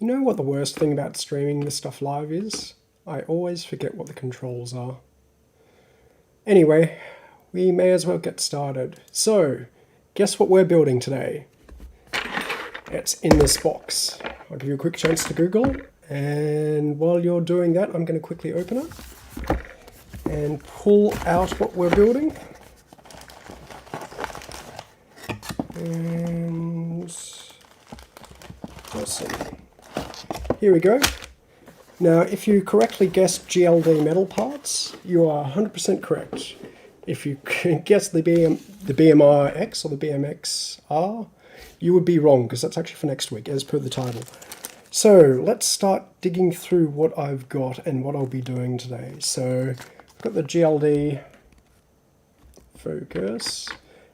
You know what the worst thing about streaming this stuff live is? I always forget what the controls are. Anyway, we may as well get started. So, guess what we're building today? It's in this box. I'll give you a quick chance to Google it, and while you're doing that, I'm going to quickly open it and pull out what we're building. And awesome. Here we go. Now, if you correctly guessed GLD metal parts, you are 100% correct. If you guess the BMRX or the BMXR, you would be wrong, because that's actually for next week, as per the title. So, let's start digging through what I've got and what I'll be doing today. So, I've got the GLD focus.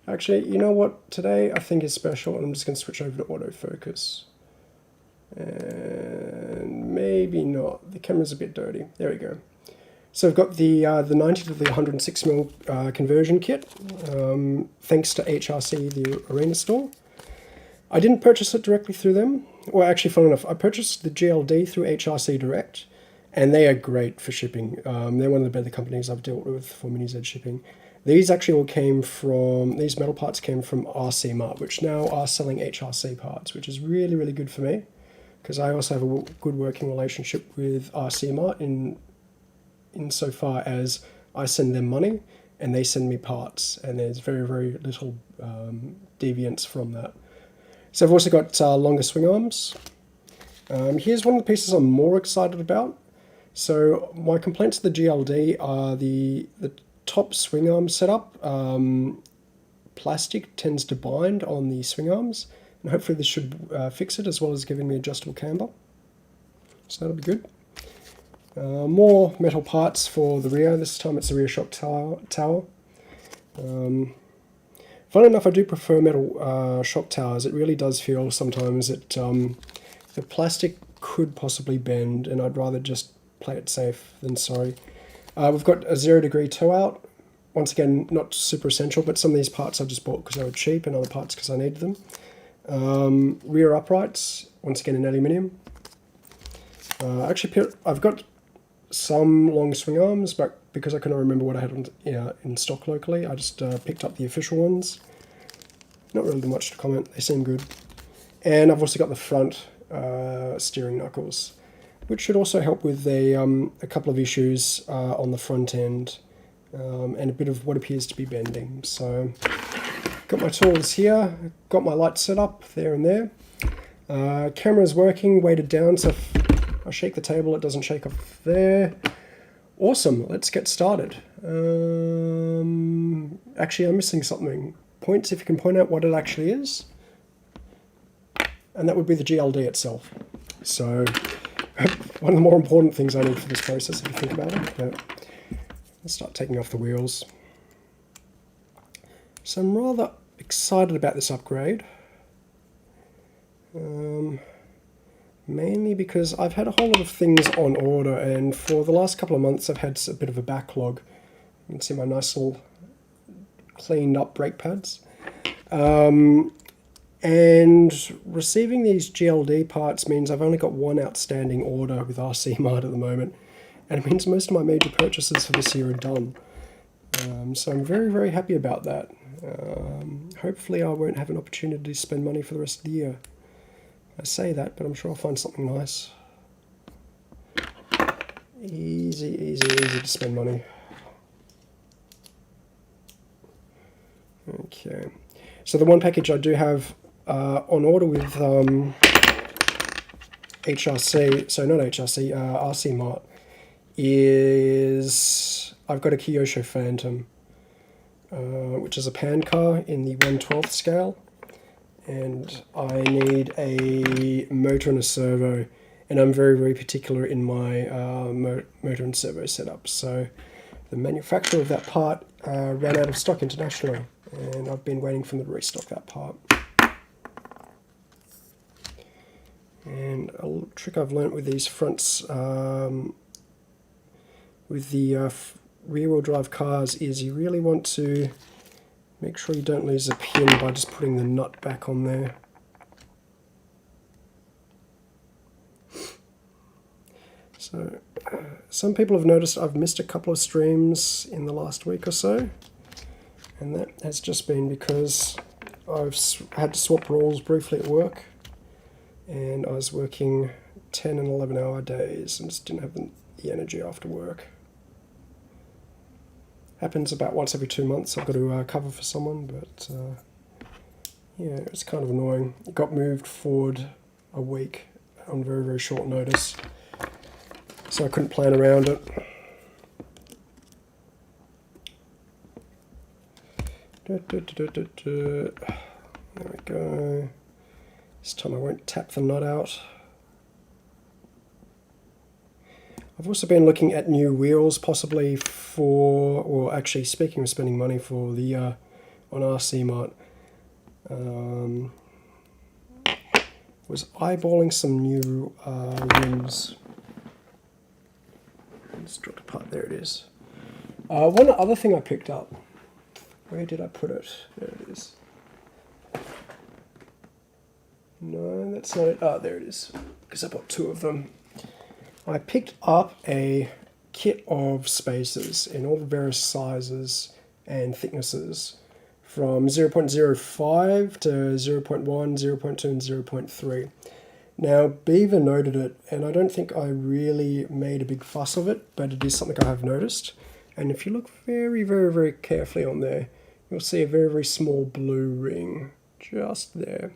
Actually, you know what today I think is special, and I'm just going to switch over to autofocus. And maybe not. The camera's a bit dirty. There we go. So I've got the 90 to the 106mm conversion kit, thanks to HRC, the Arena store. I didn't purchase it directly through them. Well, actually, fun enough, I purchased the GLD through HRC Direct, and they are great for shipping. They're one of the better companies I've dealt with for mini-Z shipping. These actually all came from, these metal parts came from RC Mart, which now are selling HRC parts, which is really, really good for me, because I also have a good working relationship with RC Mart insofar as I send them money and they send me parts, and there's very, very little deviance from that. So I've also got longer swing arms. Here's one of the pieces I'm more excited about. So my complaints to the GLD are the top swing arm setup. Plastic tends to bind on the swing arms, and hopefully this should fix it, as well as giving me adjustable camber. So that'll be good. More metal parts for the rear. This time it's the rear shock tower. Fun enough, I do prefer metal shock towers. It really does feel sometimes that the plastic could possibly bend, and I'd rather just play it safe than sorry. We've got a 0° toe out. Once again, not super essential, but some of these parts I just bought because they were cheap, and other parts because I needed them. Rear uprights, once again in aluminium. Actually, I've got some long swing arms, but because I couldn't remember what I had in stock locally, I just picked up the official ones. Not really much to comment, they seem good. And I've also got the front steering knuckles, which should also help with a couple of issues on the front end, and a bit of what appears to be bending. So, got my tools here, got my lights set up there and there. Camera's working, weighted down, so if I shake the table, it doesn't shake off there. Awesome, let's get started. Actually, I'm missing something. Points, if you can point out what it actually is. And that would be the GLD itself. So, one of the more important things I need for this process, if you think about it. Yeah. Let's start taking off the wheels. So I'm rather excited about this upgrade. Mainly because I've had a whole lot of things on order, and for the last couple of months I've had a bit of a backlog. You can see my nice little cleaned up brake pads. And receiving these GLD parts means I've only got one outstanding order with RC Mart at the moment, and it means most of my major purchases for this year are done. So I'm very, very happy about that. Hopefully I won't have an opportunity to spend money for the rest of the year. I say that, but I'm sure I'll find something nice. Easy, easy, easy to spend money. Okay, so the one package I do have on order with HRC, so not HRC, RC Mart, is I've got a Kyosho Phantom, which is a pan car in the 1/12 scale. And I need a motor and a servo, and I'm very, very particular in my motor and servo setup. So the manufacturer of that part ran out of stock internationally, and I've been waiting for them to restock that part. And a trick I've learnt with these fronts, with the rear-wheel drive cars, is you really want to make sure you don't lose a pin by just putting the nut back on there. So some people have noticed I've missed a couple of streams in the last week or so, and that has just been because I've had to swap roles briefly at work, and I was working 10 and 11 hour days and just didn't have the energy after work. Happens about once every 2 months. I've got to cover for someone, but yeah, it's kind of annoying. It got moved forward a week on very, very short notice, so I couldn't plan around it. There we go. This time I won't tap the nut out. I've also been looking at new wheels, possibly for, or actually speaking of spending money for the on RC Mart. Was eyeballing some new rims. Just dropped apart. There it is. One other thing I picked up. Where did I put it? There it is. No, that's not it. Ah, there it is. Because I bought 2 of them. I picked up a kit of spacers in all the various sizes and thicknesses from 0.05 to 0.1, 0.2 and 0.3. Now Beaver noted it, and I don't think I really made a big fuss of it, but it is something I have noticed. And if you look very, very, very carefully on there, you'll see a very, very small blue ring just there.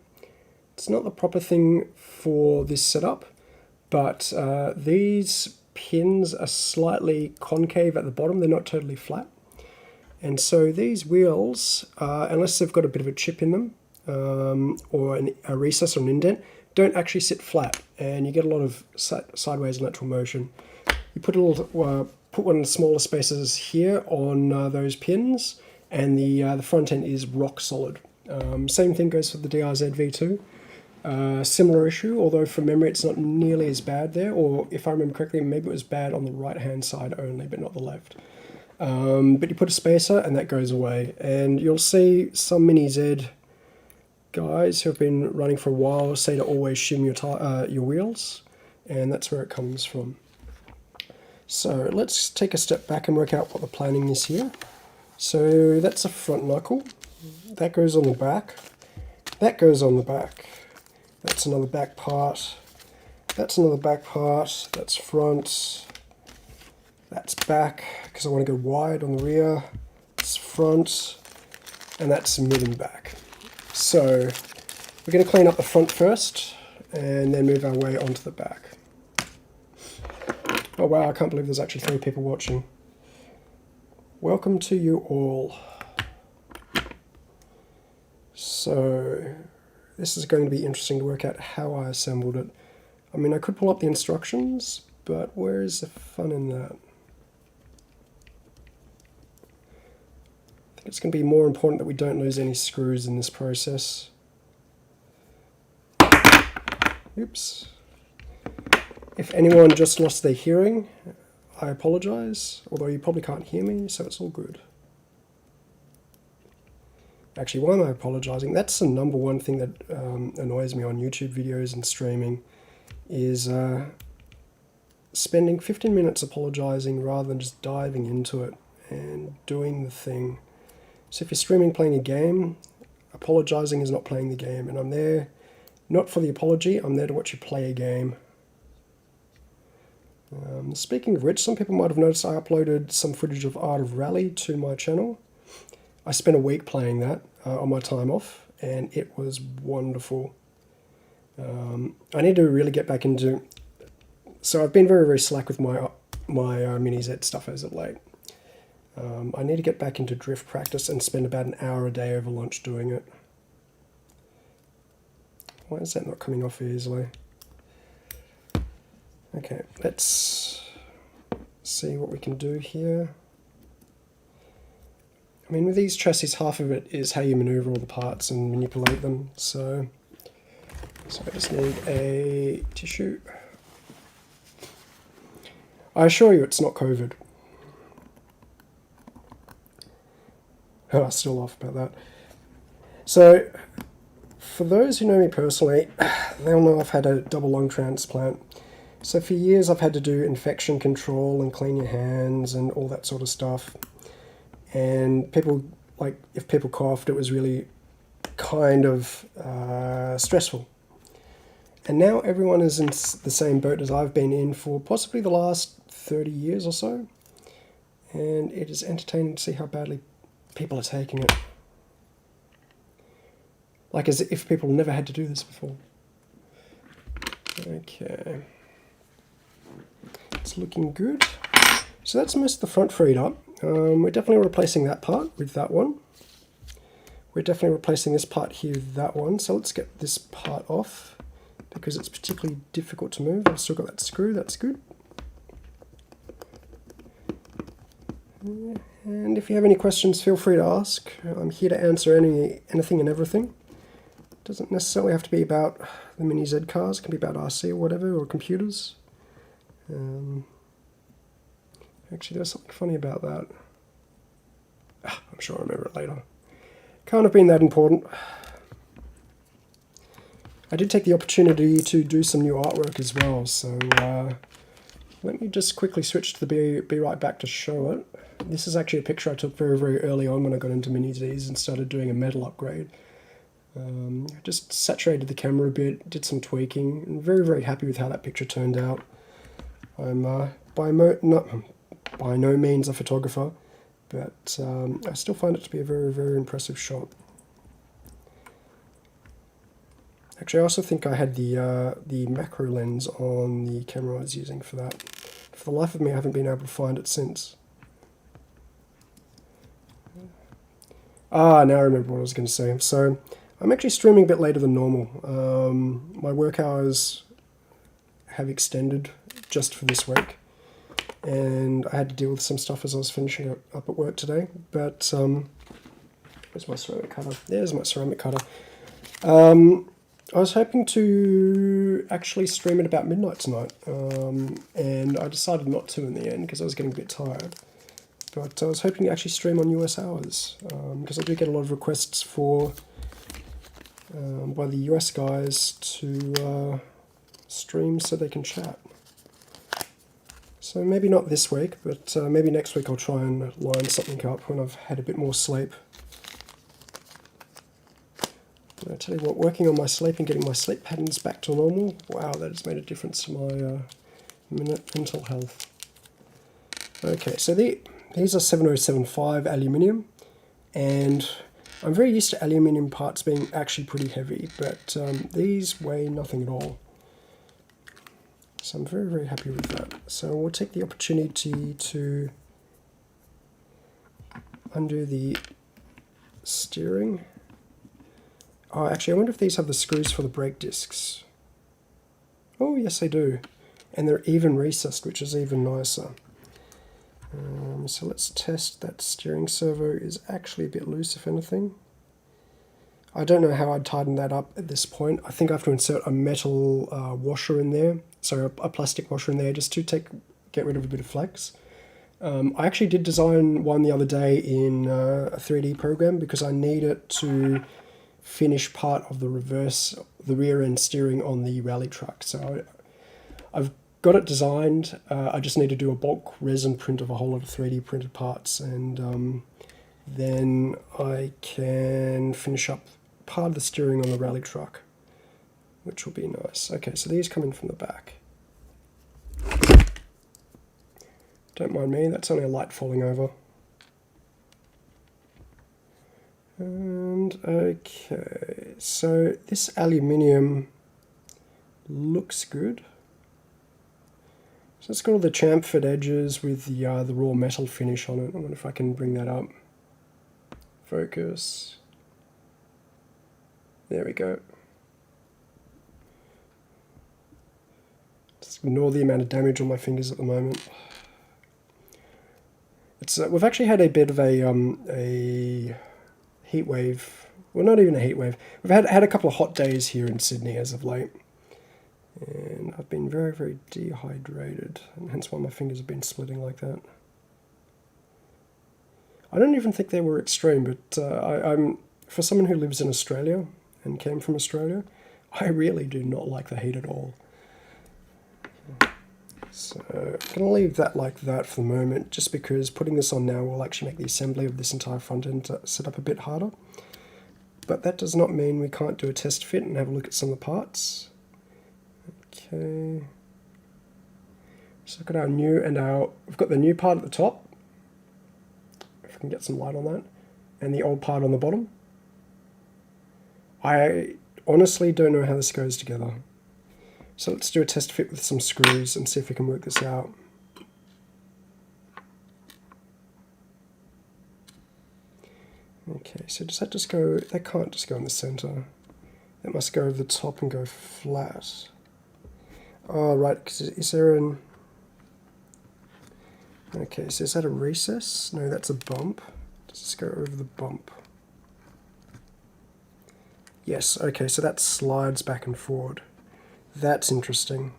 It's not the proper thing for this setup, but these pins are slightly concave at the bottom. They're not totally flat. And so these wheels, unless they've got a bit of a chip in them, or a recess or an indent, don't actually sit flat, and you get a lot of sideways lateral motion. You put put one of the smaller spacers here on those pins, and the front end is rock solid. Same thing goes for the DRZ V2. Similar issue, although from memory it's not nearly as bad there, or if I remember correctly, maybe it was bad on the right hand side only, but not the left. But you put a spacer and that goes away, and you'll see some Mini Z guys who have been running for a while say to always shim your wheels, and that's where it comes from. So let's take a step back and work out what the planning is here. So that's a front knuckle, that goes on the back, that goes on the back. That's another back part, that's another back part, that's front, that's back, because I want to go wide on the rear, that's front, and that's mid and back. So we're going to clean up the front first, and then move our way onto the back. Oh wow, I can't believe there's actually 3 people watching. Welcome to you all. So this is going to be interesting to work out how I assembled it. I mean, I could pull up the instructions, but where is the fun in that? I think it's going to be more important that we don't lose any screws in this process. Oops. If anyone just lost their hearing, I apologize, although you probably can't hear me, so it's all good. Actually, why am I apologizing? That's the number one thing that annoys me on YouTube videos and streaming, is spending 15 minutes apologizing rather than just diving into it and doing the thing. So if you're streaming playing a game, apologizing is not playing the game, and I'm there not for the apology, I'm there to watch you play a game. Speaking of which, some people might have noticed I uploaded some footage of Art of Rally to my channel. I spent a week playing that on my time off, and it was wonderful. I need to really get back into... So I've been very, very slack with my Mini Z stuff as of late. I need to get back into drift practice and spend about an hour a day over lunch doing it. Why is that not coming off easily? Okay, let's see what we can do here. I mean, with these chassis, half of it is how you maneuver all the parts and manipulate them. So I just need a tissue. I assure you it's not COVID. Oh, I still laugh about that. So, for those who know me personally, they'll know I've had a double lung transplant. So for years I've had to do infection control and clean your hands and all that sort of stuff. And people, like, if people coughed, it was really kind of stressful. And now everyone is in the same boat as I've been in for possibly the last 30 years or so. And it is entertaining to see how badly people are taking it. Like as if people never had to do this before. Okay. It's looking good. So that's most of the front freed up. We're definitely replacing that part with that one. We're definitely replacing this part here with that one. So let's get this part off because it's particularly difficult to move. I've still got that screw, that's good. And if you have any questions, feel free to ask. I'm here to answer anything and everything. It doesn't necessarily have to be about the Mini Z cars. It can be about RC or whatever, or computers. Actually, there's something funny about that. I'm sure I'll remember it later. Can't have been that important. I did take the opportunity to do some new artwork as well, so let me just quickly switch to the be right back to show it. This is actually a picture I took very, very early on when I got into Mini Zs and started doing a metal upgrade. Just saturated the camera a bit, did some tweaking, and very, very happy with how that picture turned out. I'm by no means a photographer, but I still find it to be a very, very impressive shot. Actually, I also think I had the macro lens on the camera I was using for that. For the life of me, I haven't been able to find it since. Now I remember what I was going to say. So, I'm actually streaming a bit later than normal. My work hours have extended just for this week, and I had to deal with some stuff as I was finishing up at work today. But where's my ceramic cutter? There's my ceramic cutter. I was hoping to actually stream at about midnight tonight, and I decided not to in the end because I was getting a bit tired. But I was hoping to actually stream on US hours, because I do get a lot of requests for by the US guys to stream so they can chat. So maybe not this week, but maybe next week I'll try and line something up when I've had a bit more sleep. I tell you what, working on my sleep and getting my sleep patterns back to normal, wow, that has made a difference to my mental health. Okay, so these are 7075 aluminium, and I'm very used to aluminium parts being actually pretty heavy, but these weigh nothing at all. So I'm very, very happy with that. So we'll take the opportunity to undo the steering. Oh, actually, I wonder if these have the screws for the brake discs. Oh, yes, they do. And they're even recessed, which is even nicer. So let's test that steering servo is actually a bit loose, if anything. I don't know how I'd tighten that up at this point. I think I have to insert a metal washer in there, so a plastic washer in there, just to get rid of a bit of flex. I actually did design one the other day in a 3D program because I need it to finish part of the rear end steering on the rally truck. So I've got it designed. I just need to do a bulk resin print of a whole lot of 3D printed parts, and then I can finish up part of the steering on the rally truck, which will be nice. Okay, so these come in from the back. Don't mind me, that's only a light falling over. And okay, so this aluminium looks good. So it's got all the chamfered edges with the raw metal finish on it. I wonder if I can bring that up. Focus. There we go. Just ignore the amount of damage on my fingers at the moment. It's we've actually had a bit of a heat wave. Well, not even a heat wave. We've had a couple of hot days here in Sydney as of late, and I've been very, very dehydrated, and hence why my fingers have been splitting like that. I don't even think they were extreme, but I'm for someone who lives in Australia and came from Australia, I really do not like the heat at all. So I'm going to leave that like that for the moment, just because putting this on now will actually make the assembly of this entire front end set up a bit harder. But that does not mean we can't do a test fit and have a look at some of the parts. Okay. So look at our new and we've got the new part at the top, if I can get some light on that, and the old part on the bottom. I honestly don't know how this goes together. So let's do a test fit with some screws and see if we can work this out. Okay, so does that just go, that can't just go in the center. That must go over the top and go flat. Oh, right, because is there an... Okay, so is that a recess? No, that's a bump. Does this go over the bump? Yes, okay, so that slides back and forward. That's interesting.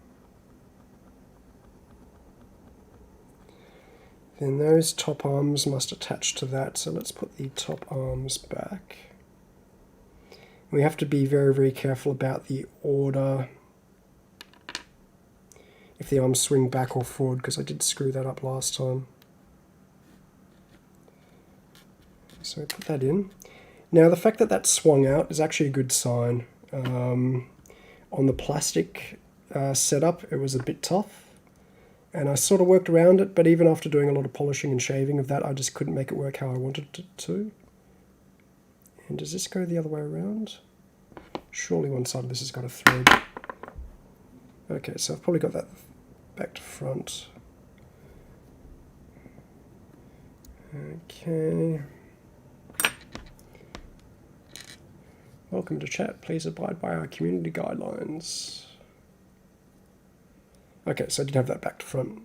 Then those top arms must attach to that, so let's put the top arms back. We have to be very, very careful about the order, if the arms swing back or forward, because I did screw that up last time. So put that in. Now the fact that that swung out is actually a good sign. On the plastic setup it was a bit tough, and I sort of worked around it, but even after doing a lot of polishing and shaving of that, I just couldn't make it work how I wanted it to. And does this go the other way around? Surely one side of this has got a thread. Okay, so I've probably got that back to front. Okay. Welcome to chat. Please abide by our community guidelines. Okay, so I did have that back to front.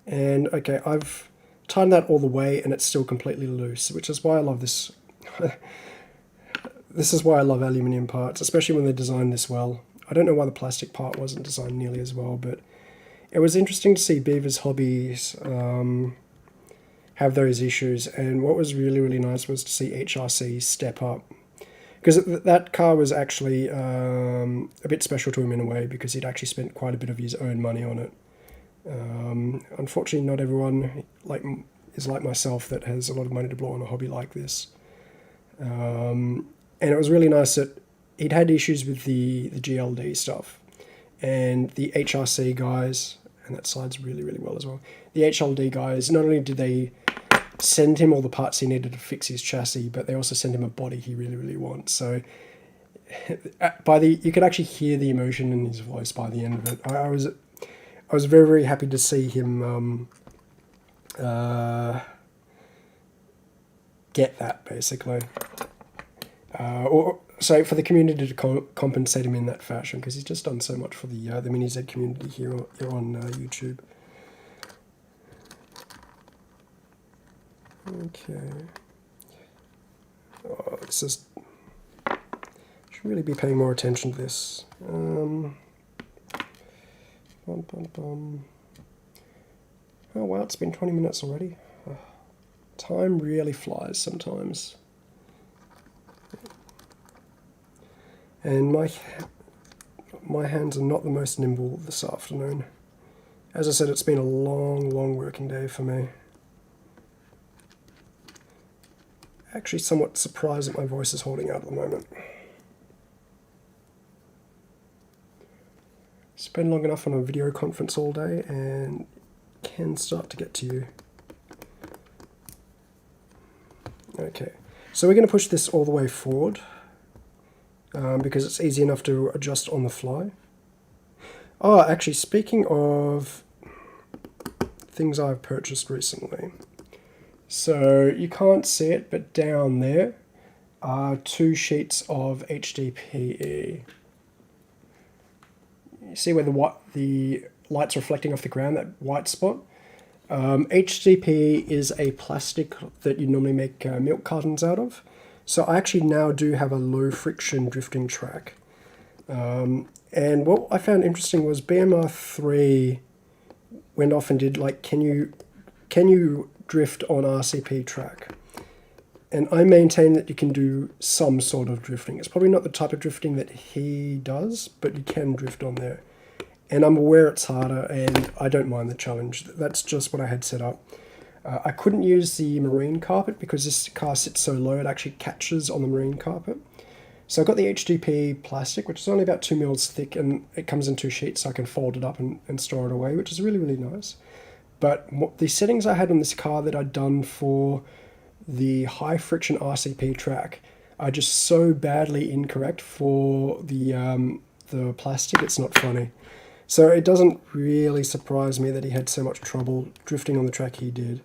And okay, I've tightened that all the way and it's still completely loose, which is why I love this. This is why I love aluminium parts, especially when they're designed this well. I don't know why the plastic part wasn't designed nearly as well, but it was interesting to see Beaver's Hobbies have those issues. And what was really, really nice was to see HRC step up. Because that car was actually a bit special to him in a way, because he'd actually spent quite a bit of his own money on it. Unfortunately, not everyone is like myself that has a lot of money to blow on a hobby like this. And it was really nice that he'd had issues with the GLD stuff. And the HRC guys, and that slides really, really well as well, the HLD guys, not only did they send him all the parts he needed to fix his chassis, but they also sent him a body he really, really wants. So you could actually hear the emotion in his voice by the end of it. I was very, very happy to see him get that, basically. So for the community to compensate him in that fashion, because he's just done so much for the Mini Z community here on YouTube. Okay. Oh, this is... should really be paying more attention to this. Oh wow, it's been 20 minutes already. Time really flies sometimes. And my hands are not the most nimble this afternoon. As I said, it's been a long, long working day for me. Actually somewhat surprised that my voice is holding out at the moment. Spend long enough on a video conference all day and can start to get to you. Okay, so we're going to push this all the way forward because it's easy enough to adjust on the fly. Oh, actually, speaking of things I've purchased recently. So you can't see it, but down there are 2 sheets of HDPE. You see where the light's reflecting off the ground, that white spot? HDPE is a plastic that you normally make milk cartons out of. So I actually now do have a low friction drifting track. And what I found interesting was BMR3 went off and did like, can you drift on RCP track? And I maintain that you can do some sort of drifting. It's probably not the type of drifting that he does, but you can drift on there. And I'm aware it's harder, and I don't mind the challenge. That's just what I had set up. I couldn't use the marine carpet because this car sits so low it actually catches on the marine carpet. So I've got the HDP plastic, which is only about 2 mils thick, and it comes in 2 sheets, so I can fold it up and store it away, which is really, really nice. But the settings I had on this car that I'd done for the high friction RCP track are just so badly incorrect for the plastic, it's not funny. So it doesn't really surprise me that he had so much trouble drifting on the track he did.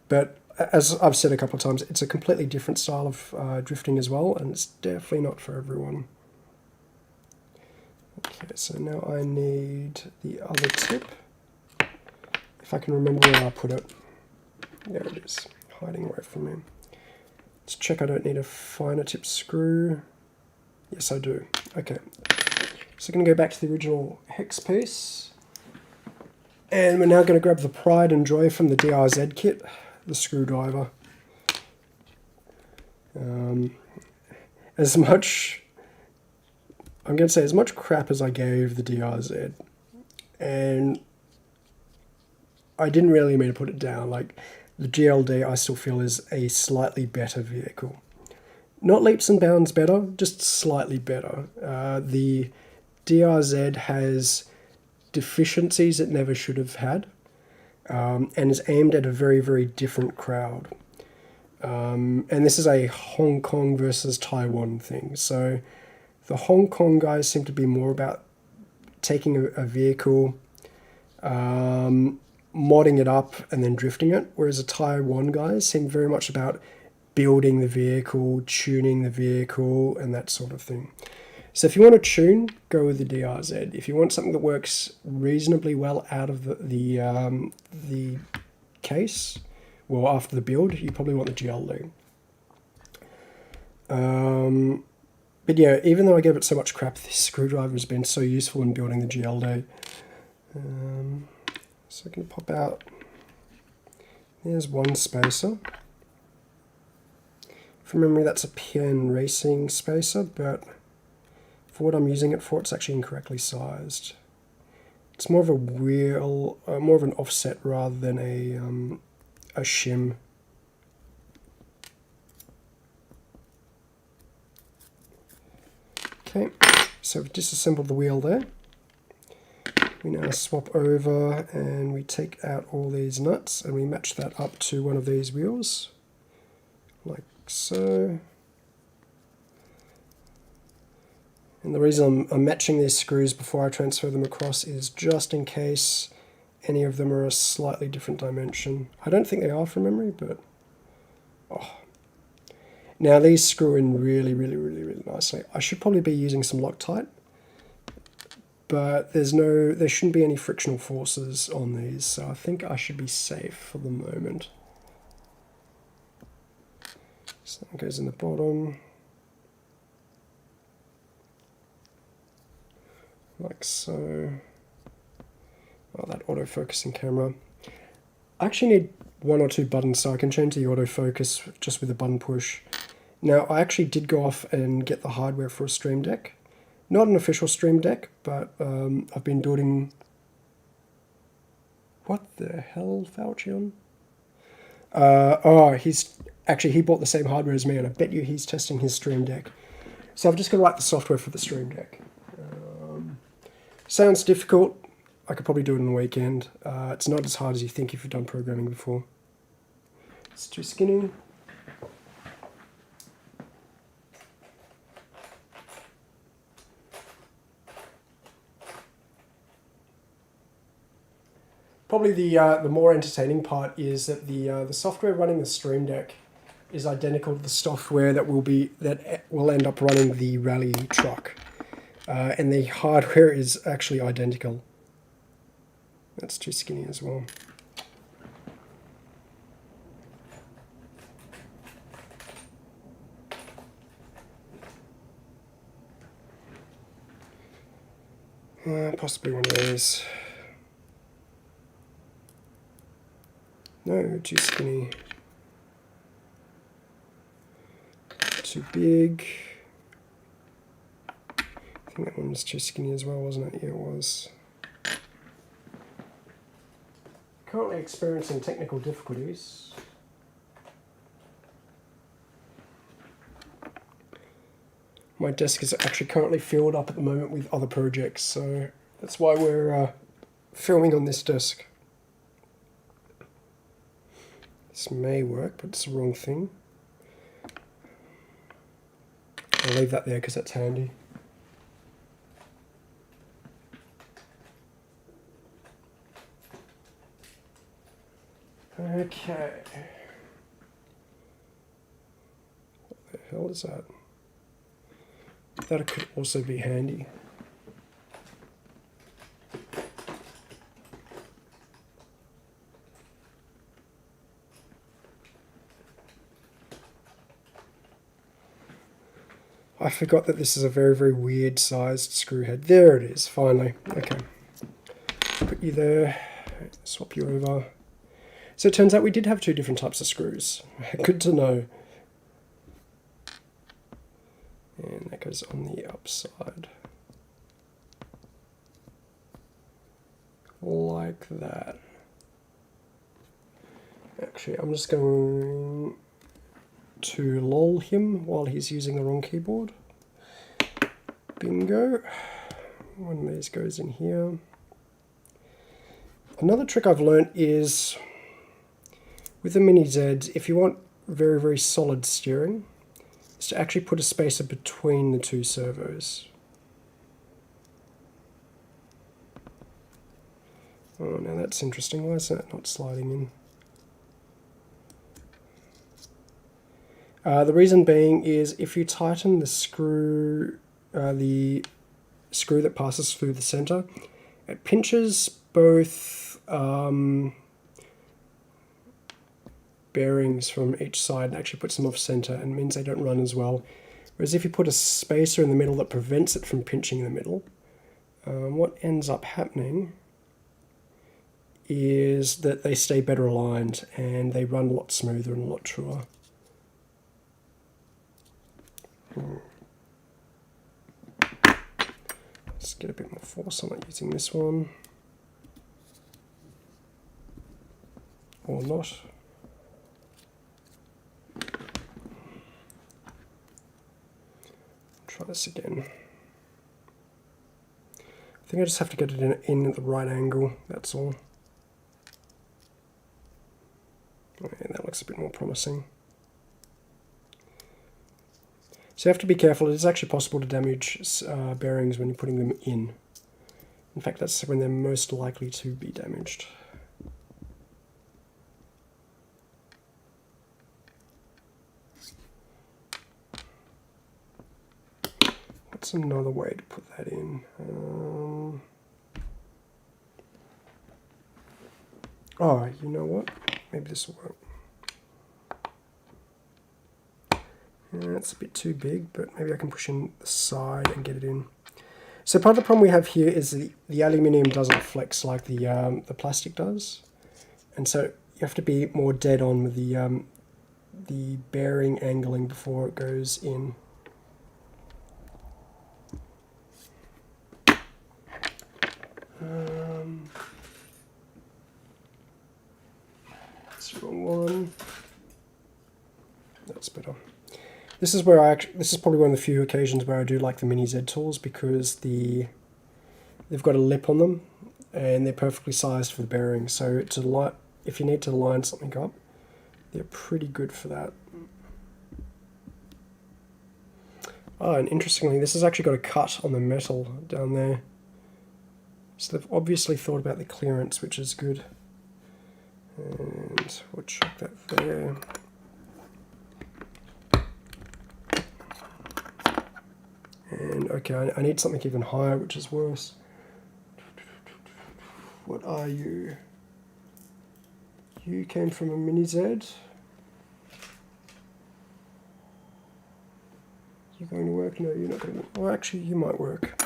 But as I've said a couple of times, it's a completely different style of drifting as well, and it's definitely not for everyone. Okay, so now I need the other tip. If I can remember where I put it. There it is, hiding away from me. Let's check I don't need a finer tip screw. Yes, I do. Okay. So I'm going to go back to the original hex piece. And we're now going to grab the pride and joy from the DRZ kit, the screwdriver. As much crap as I gave the DRZ, and I didn't really mean to put it down. Like, the GLD I still feel is a slightly better vehicle. Not leaps and bounds better, just slightly better. The DRZ has deficiencies it never should have had, and is aimed at a very, very different crowd. And this is a Hong Kong versus Taiwan thing. So the Hong Kong guys seem to be more about taking a vehicle, modding it up and then drifting it, whereas the Taiwan guys seem very much about building the vehicle, tuning the vehicle, and that sort of thing. So if you want to tune, go with the DRZ. If you want something that works reasonably well out of the case, well, after the build, you probably want the GLD. But yeah, even though I gave it so much crap, this screwdriver has been so useful in building the GLD. So I can pop out, there's one spacer. From memory, that's a PN Racing spacer, but for what I'm using it for, it's actually incorrectly sized. It's more of a wheel, more of an offset rather than a shim. Okay, so we've disassembled the wheel there. We now swap over and we take out all these nuts and we match that up to one of these wheels, like so. And the reason I'm matching these screws before I transfer them across is just in case any of them are a slightly different dimension. I don't think they are from memory, but oh. Now these screw in really, really, really, really nicely. I should probably be using some Loctite, but there shouldn't be any frictional forces on these, so I think I should be safe for the moment. So that goes in the bottom, like so. Oh, that autofocusing camera. I actually need 1 or 2 buttons so I can change the autofocus just with a button push. Now, I actually did go off and get the hardware for a Stream Deck. Not an official Stream Deck, but I've been doing... What the hell, Falchion? He bought the same hardware as me, and I bet you he's testing his Stream Deck. So I've just got to write the software for the Stream Deck. Sounds difficult. I could probably do it in the weekend. It's not as hard as you think if you've done programming before. It's too skinny. Probably the more entertaining part is that the software running the Stream Deck is identical to the software that will end up running the rally truck, and the hardware is actually identical. That's too skinny as well. Possibly one of those. No, too skinny. Too big. I think that one was too skinny as well, wasn't it? Yeah, it was. Currently experiencing technical difficulties. My desk is actually currently filled up at the moment with other projects, so that's why we're filming on this desk. This may work, but it's the wrong thing. I'll leave that there because that's handy. Okay. What the hell is that? That could also be handy. I forgot that this is a very, very weird sized screw head. There it is, finally. Okay. Put you there, swap you over. So it turns out we did have two different types of screws. Good to know. And that goes on the upside. Like that. Actually, I'm just going to lol him while he's using the wrong keyboard. Bingo. One of these goes in here. Another trick I've learnt is with the Mini Zs, if you want very, very solid steering, is to actually put a spacer between the two servos. Oh, now that's interesting. Why is that not sliding in? The reason being is if you tighten the screw that passes through the center, it pinches both bearings from each side and actually puts them off center and means they don't run as well. Whereas if you put a spacer in the middle that prevents it from pinching in the middle, what ends up happening is that they stay better aligned and they run a lot smoother and a lot truer. Let's get a bit more force on it using this one. Or not. Try this again. I think I just have to get it in at the right angle, that's all. Okay, that looks a bit more promising. So you have to be careful. It is actually possible to damage bearings when you're putting them in. In fact, that's when they're most likely to be damaged. What's another way to put that in? Oh, you know what? Maybe this will work. It's a bit too big, but maybe I can push in the side and get it in. So part of the problem we have here is the aluminium doesn't flex like the plastic does, and so you have to be more dead on with the bearing angling before it goes in. That's the wrong one. That's better. This is where this is probably one of the few occasions where I do like the Mini Z tools, because they've got a lip on them and they're perfectly sized for the bearings. So if you need to line something up, they're pretty good for that. Oh, and interestingly, this has actually got a cut on the metal down there. So they've obviously thought about the clearance, which is good. And we'll chuck that there. And okay, I need something even higher, which is worse. What are you? You came from a Mini Z. You going to work? No, you're not going to. Well, actually, you might work.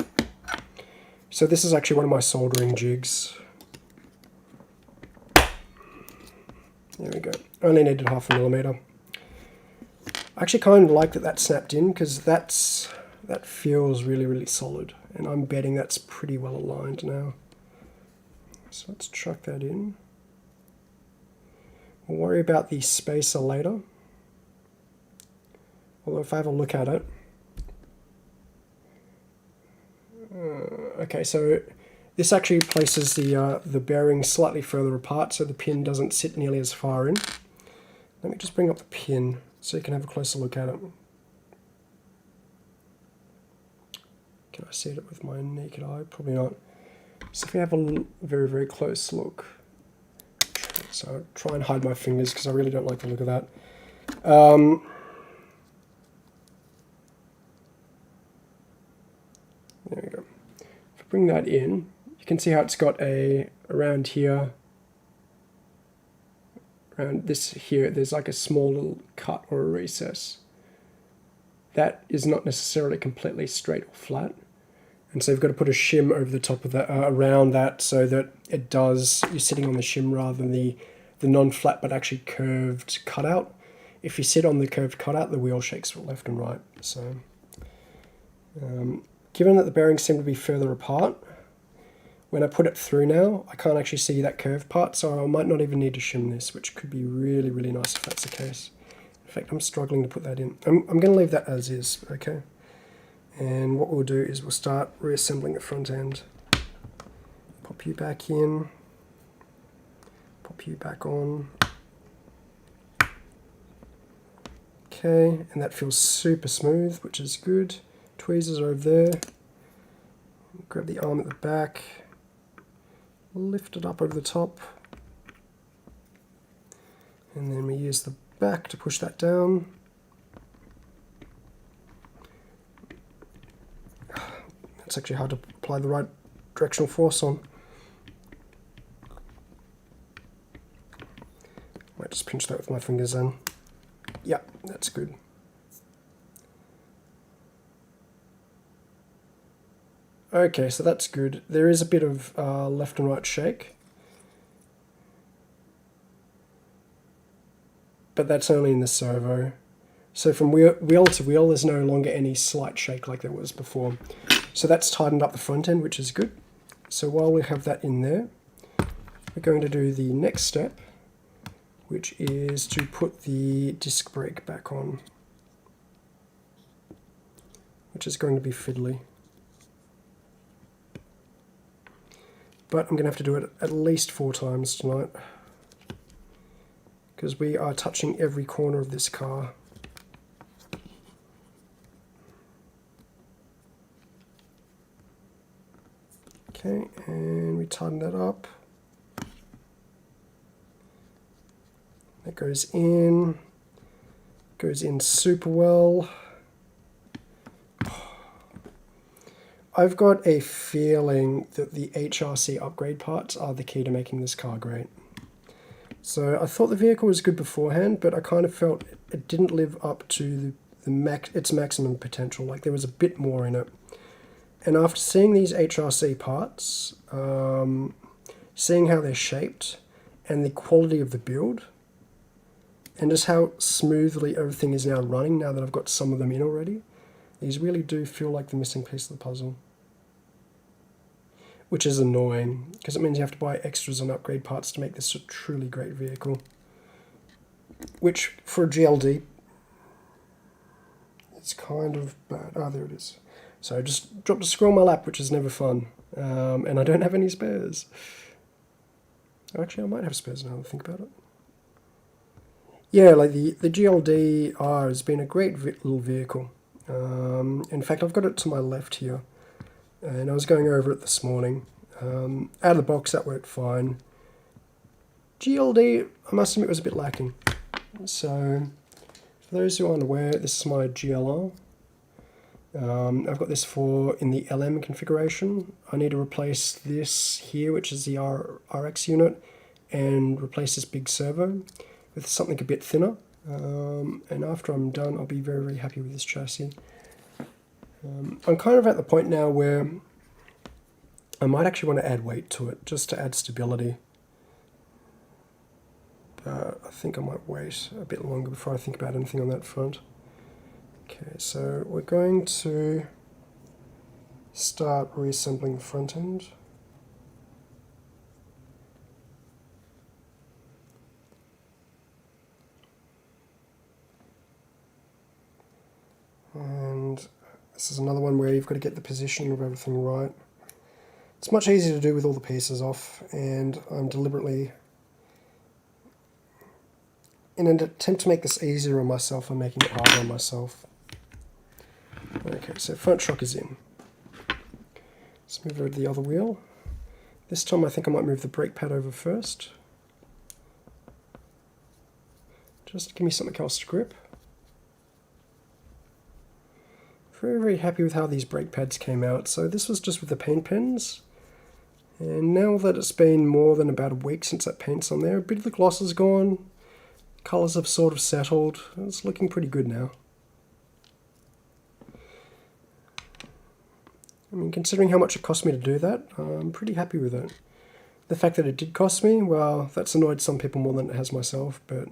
So this is actually one of my soldering jigs. There we go. Only needed 0.5 millimeter. I actually kind of like that snapped in, because that feels really, really solid, and I'm betting that's pretty well aligned now. So let's chuck that in. We'll worry about the spacer later. Although if I have a look at it, okay, so this actually places the bearing slightly further apart, so the pin doesn't sit nearly as far in. Let me just bring up the pin so you can have a closer look at it. Can I see it with my naked eye? Probably not. So if we have a very, very close look, so I'll try and hide my fingers because I really don't like the look of that. There we go. If I bring that in, you can see how it's got around here, around this here, there's like a small little cut or a recess. That is not necessarily completely straight or flat. And so you've got to put a shim over the top of that, around that, so that it does, you're sitting on the shim rather than the non-flat but actually curved cutout. If you sit on the curved cutout, the wheel shakes left and right. So, given that the bearings seem to be further apart, when I put it through now, I can't actually see that curved part, so I might not even need to shim this, which could be really, really nice if that's the case. In fact, I'm struggling to put that in. I'm going to leave that as is, okay? And what we'll do is we'll start reassembling the front end. Pop you back in, pop you back on. Okay, and that feels super smooth, which is good. Tweezers are over there. Grab the arm at the back, lift it up over the top, and then we use the back to push that down. It's actually hard to apply the right directional force on. Might just pinch that with my fingers then. Yeah, that's good. Okay, so that's good. There is a bit of left and right shake, but that's only in the servo. So from wheel to wheel, there's no longer any slight shake like there was before. So that's tightened up the front end, which is good. So while we have that in there, we're going to do the next step, which is to put the disc brake back on, which is going to be fiddly. But I'm going to have to do it at least 4 times tonight, because we are touching every corner of this car. Okay, and we tighten that up. That goes in super well. I've got a feeling that the HRC upgrade parts are the key to making this car great. So I thought the vehicle was good beforehand, but I kind of felt it didn't live up to its maximum potential, like there was a bit more in it. And after seeing these HRC parts, seeing how they're shaped, and the quality of the build, and just how smoothly everything is now running now that I've got some of them in already, these really do feel like the missing piece of the puzzle. Which is annoying, because it means you have to buy extras and upgrade parts to make this a truly great vehicle. Which, for a GLD, it's kind of bad. Ah, there it is. So I just dropped a screw on my lap, which is never fun. And I don't have any spares. Actually, I might have spares now that I think about it. Yeah, like the GLD R has been a great little vehicle. In fact, I've got it to my left here. And I was going over it this morning. Out of the box, that worked fine. GLD, I must admit, was a bit lacking. So, for those who aren't aware, this is my GLR. I've got this in the LM configuration. I need to replace this here, which is the RX unit, and replace this big servo with something a bit thinner. And after I'm done, I'll be very, very happy with this chassis. I'm kind of at the point now where I might actually want to add weight to it, just to add stability. But I think I might wait a bit longer before I think about anything on that front. Okay, so we're going to start reassembling the front end. This is another one where you've got to get the position of everything right. It's much easier to do with all the pieces off, and I'm deliberately, in an attempt to make this easier on myself, I'm making it harder on myself. Okay, so front shock is in. Let's move over to the other wheel. This time I think I might move the brake pad over first. Just to give me something else to grip. Very, very happy with how these brake pads came out. So this was just with the paint pens. And now that it's been more than about a week since that paint's on there, a bit of the gloss is gone. Colours have sort of settled. It's looking pretty good now. I mean, considering how much it cost me to do that, I'm pretty happy with it. The fact that it did cost me, well, that's annoyed some people more than it has myself, but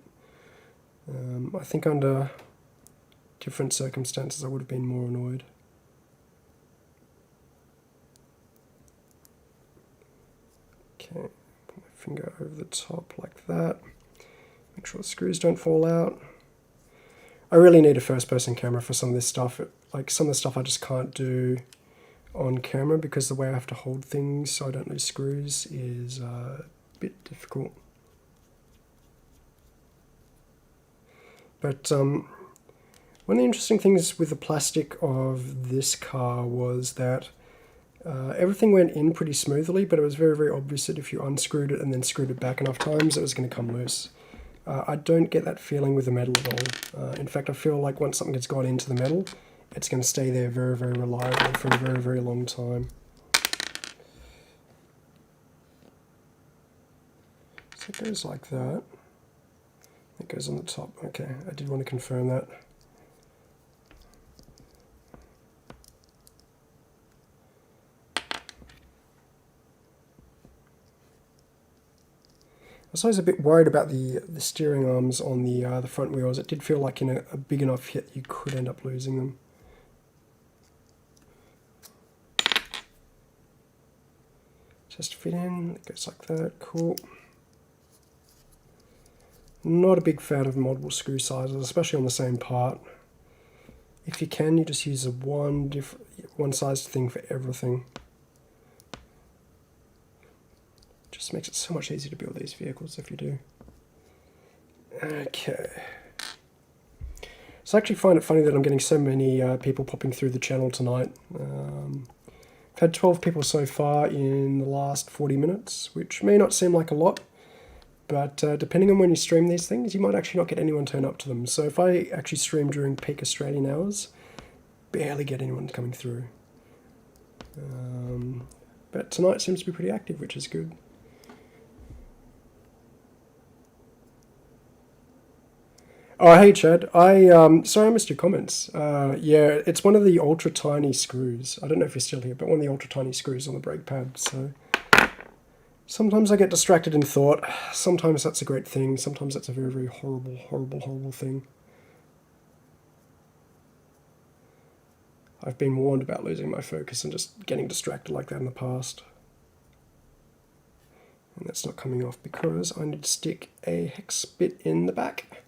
I think under different circumstances I would have been more annoyed. Okay, put my finger over the top like that. Make sure the screws don't fall out. I really need a first-person camera for some of this stuff. Like some of the stuff I just can't do on camera because the way I have to hold things so I don't lose screws is a bit difficult. But one of the interesting things with the plastic of this car was that everything went in pretty smoothly, but it was very, very obvious that if you unscrewed it and then screwed it back enough times, it was going to come loose. I don't get that feeling with the metal at all. In fact, I feel like once something has gone into the metal, it's going to stay there very, very reliably for a very, very long time. So it goes like that. It goes on the top. Okay, I did want to confirm that. I was a bit worried about the steering arms on the front wheels. It did feel like in a big enough hit you could end up losing them. Just fit in, it goes like that, cool. Not a big fan of multiple screw sizes, especially on the same part. If you can, you just use one sized thing for everything. Just makes it so much easier to build these vehicles if you do. Okay. So I actually find it funny that I'm getting so many people popping through the channel tonight. I've had 12 people so far in the last 40 minutes, which may not seem like a lot, but depending on when you stream these things, you might actually not get anyone turn up to them. So if I actually stream during peak Australian hours, barely get anyone coming through. But tonight seems to be pretty active, which is good. Oh, hey Chad, sorry I missed your comments. Yeah, it's one of the ultra tiny screws. I don't know if you're still here, but one of the ultra tiny screws on the brake pad. So sometimes I get distracted in thought. Sometimes that's a great thing. Sometimes that's a very, very horrible, horrible, horrible thing. I've been warned about losing my focus and just getting distracted like that in the past. And that's not coming off because I need to stick a hex bit in the back.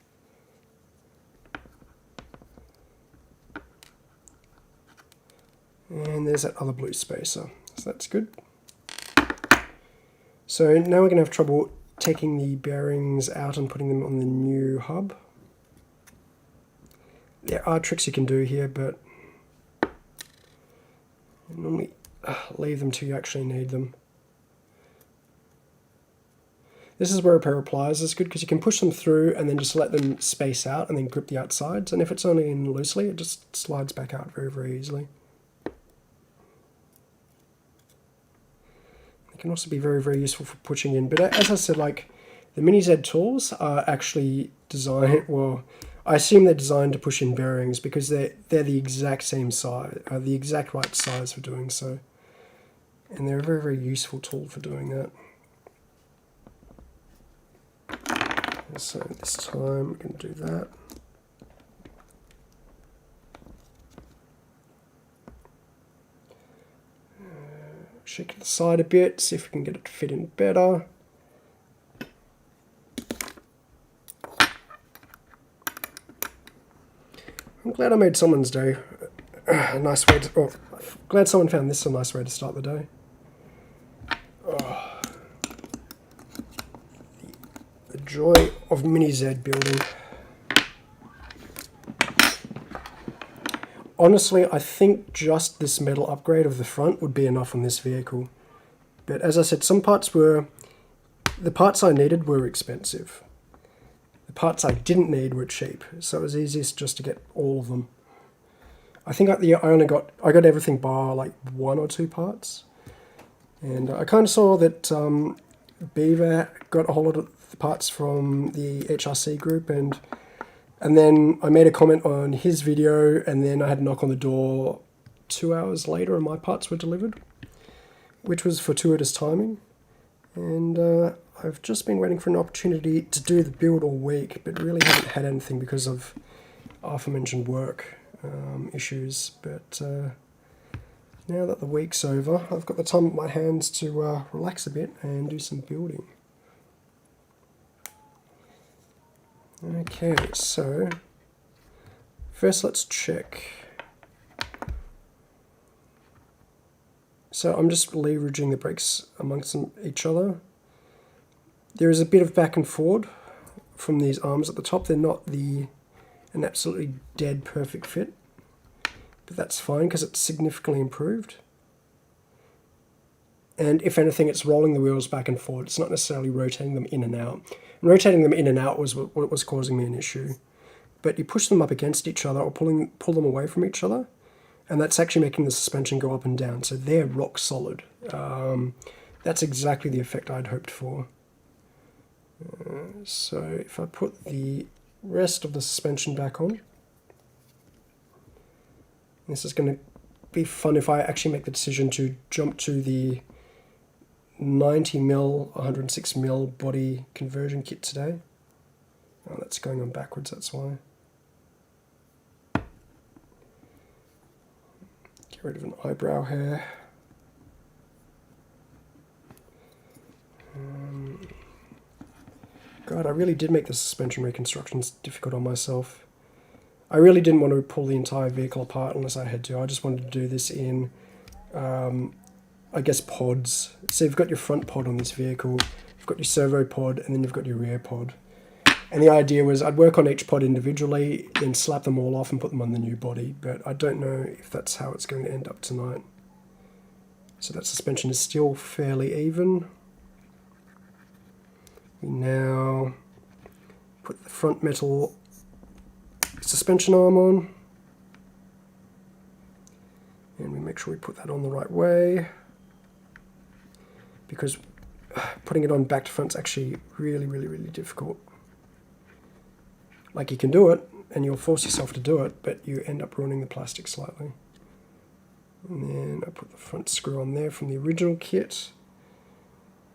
And there's that other blue spacer, so that's good. So now we're going to have trouble taking the bearings out and putting them on the new hub. There are tricks you can do here, but normally leave them till you actually need them. This is where a pair of pliers is good because you can push them through and then just let them space out and then grip the outsides. And if it's only in loosely, it just slides back out very, very easily. It can also be very, very useful for pushing in. But as I said, like the Mini Z tools are actually designed, well, I assume they're designed to push in bearings because they're the exact same size, the exact right size for doing so. And they're a very, very useful tool for doing that. So this time we're going to do that. Shake it to the side a bit, see if we can get it to fit in better. I'm glad I made someone's day. a nice way to... Oh, glad someone found this a nice way to start the day. Oh, the joy of Mini Z building. Honestly, I think just this metal upgrade of the front would be enough on this vehicle. But as I said, some parts were... The parts I needed were expensive. The parts I didn't need were cheap, so it was easiest just to get all of them. I think I got everything bar like 1 or 2 parts. And I kind of saw that Beaver got a whole lot of the parts from the HRC group, and then I made a comment on his video, and then I had a knock on the door 2 hours later and my parts were delivered, which was fortuitous timing. And I've just been waiting for an opportunity to do the build all week, but really haven't had anything because of aforementioned work issues. But now that the week's over, I've got the time at my hands to relax a bit and do some building. Okay, so first let's check. So I'm just leveraging the brakes amongst each other. There is a bit of back and forward from these arms at the top. They're not an absolutely dead perfect fit, but that's fine because it's significantly improved. And if anything, it's rolling the wheels back and forward. It's not necessarily rotating them in and out. And rotating them in and out was what was causing me an issue. But you push them up against each other or pull them away from each other, and that's actually making the suspension go up and down. So they're rock solid. That's exactly the effect I'd hoped for. So if I put the rest of the suspension back on, this is going to be fun if I actually make the decision to jump to the 90mm, 106mm body conversion kit today. Oh, that's going on backwards, that's why. Get rid of an eyebrow hair. God, I really did make the suspension reconstructions difficult on myself. I really didn't want to pull the entire vehicle apart unless I had to. I just wanted to do this in, I guess, pods. So you've got your front pod on this vehicle, you've got your servo pod, and then you've got your rear pod. And the idea was I'd work on each pod individually, then slap them all off and put them on the new body, but I don't know if that's how it's going to end up tonight. So that suspension is still fairly even. We now put the front metal suspension arm on, and we make sure we put that on the right way, because putting it on back to front is actually really, really, really difficult. Like, you can do it, and you'll force yourself to do it, but you end up ruining the plastic slightly. And then I put the front screw on there from the original kit,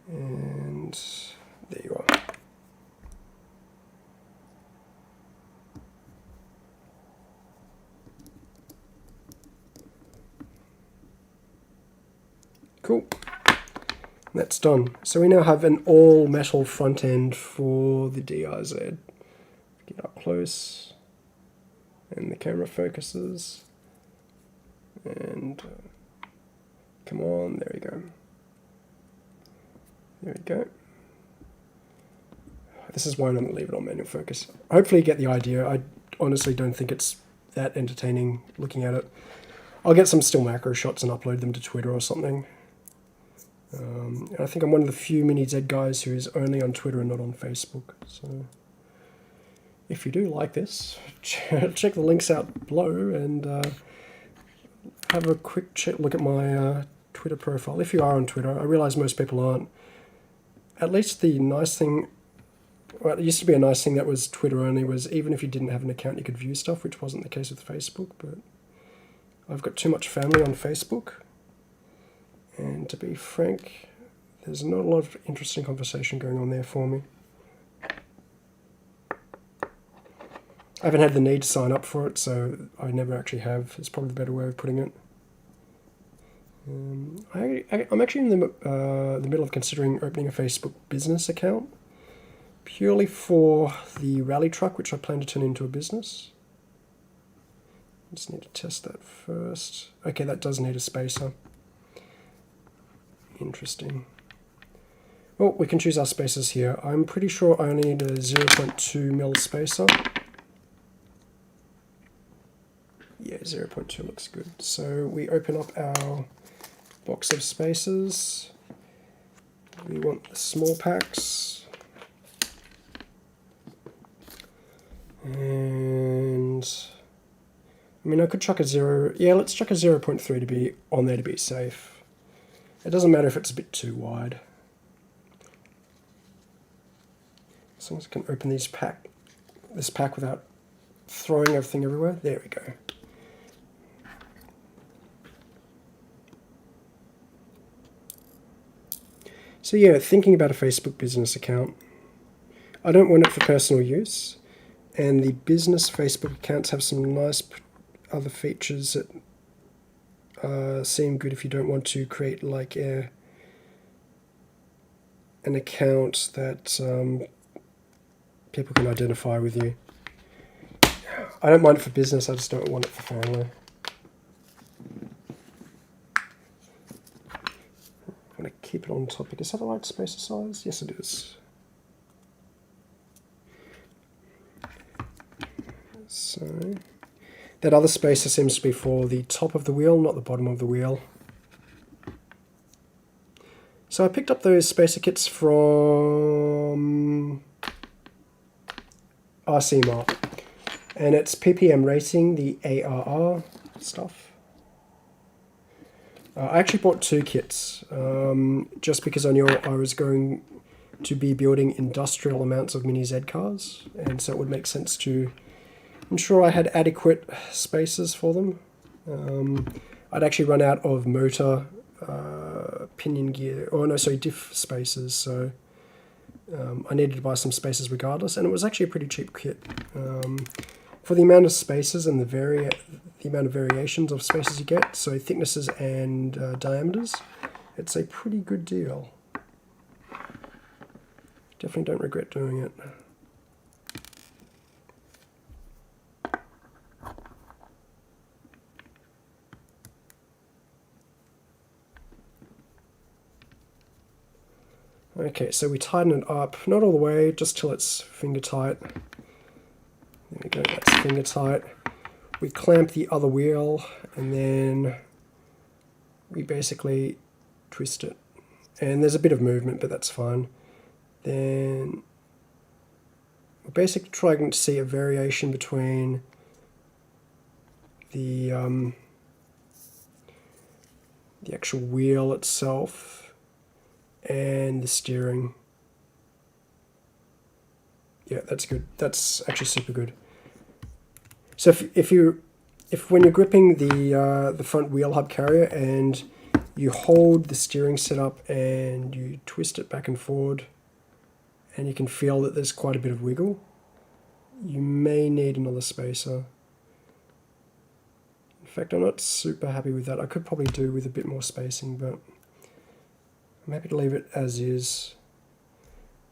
and there you are. Cool. That's done. So we now have an all metal front end for the DRZ. Get up close, and the camera focuses. And come on, there we go. There we go. This is why I'm going to leave it on manual focus. Hopefully you get the idea. I honestly don't think it's that entertaining looking at it. I'll get some still macro shots and upload them to Twitter or something. And I think I'm one of the few Mini Z guys who is only on Twitter and not on Facebook. So if you do like this, check the links out below and have a quick look at my Twitter profile. If you are on Twitter, I realize most people aren't. At least the nice thing, well, it used to be a nice thing that was Twitter only, was even if you didn't have an account you could view stuff, which wasn't the case with Facebook, but I've got too much family on Facebook, and to be frank, there's not a lot of interesting conversation going on there for me. I haven't had the need to sign up for it, so I never actually have. It's probably the better way of putting it. I'm actually in the middle of considering opening a Facebook business account, purely for the rally truck, which I plan to turn into a business. Just need to test that first. Okay, that does need a spacer. Interesting. Well, we can choose our spacers here. I'm pretty sure I only need a 0.2 mil spacer. Yeah, 0.2 looks good. So we open up our box of spacers. We want the small packs. And I mean, I could chuck a 0. Yeah, let's chuck a 0.3 to be on there to be safe. It doesn't matter if it's a bit too wide. As long as I can open this pack without throwing everything everywhere. There we go. So yeah, thinking about a Facebook business account. I don't want it for personal use, and the business Facebook accounts have some nice other features that seem good if you don't want to create like an account that people can identify with you. I don't mind it for business, I just don't want it for family. I want to keep it on topic. Is that a right spacer size? Yes, it is. So that other spacer seems to be for the top of the wheel, not the bottom of the wheel. So I picked up those spacer kits from RC Mart, and it's PPM Racing, the ARR stuff. I actually bought 2 kits, just because I knew I was going to be building industrial amounts of mini Z cars, and so it would make sense to ensure I had adequate spacers for them. I'd actually run out of motor, pinion gear, diff spacers, so I needed to buy some spacers regardless, and it was actually a pretty cheap kit. For the amount of spacers and the amount of variations of spacers you get, so thicknesses and diameters, it's a pretty good deal. Definitely don't regret doing it. Okay, so we tighten it up, not all the way, just till it's finger tight. There we go, that's finger tight. We clamp the other wheel, and then we basically twist it. And there's a bit of movement, but that's fine. Then we're basically trying to see a variation between the actual wheel itself and the steering. Yeah, that's good. That's actually super good. So if when you're gripping the front wheel hub carrier and you hold the steering setup and you twist it back and forward, and you can feel that there's quite a bit of wiggle, you may need another spacer. In fact, I'm not super happy with that. I could probably do with a bit more spacing, but I'm happy to leave it as is.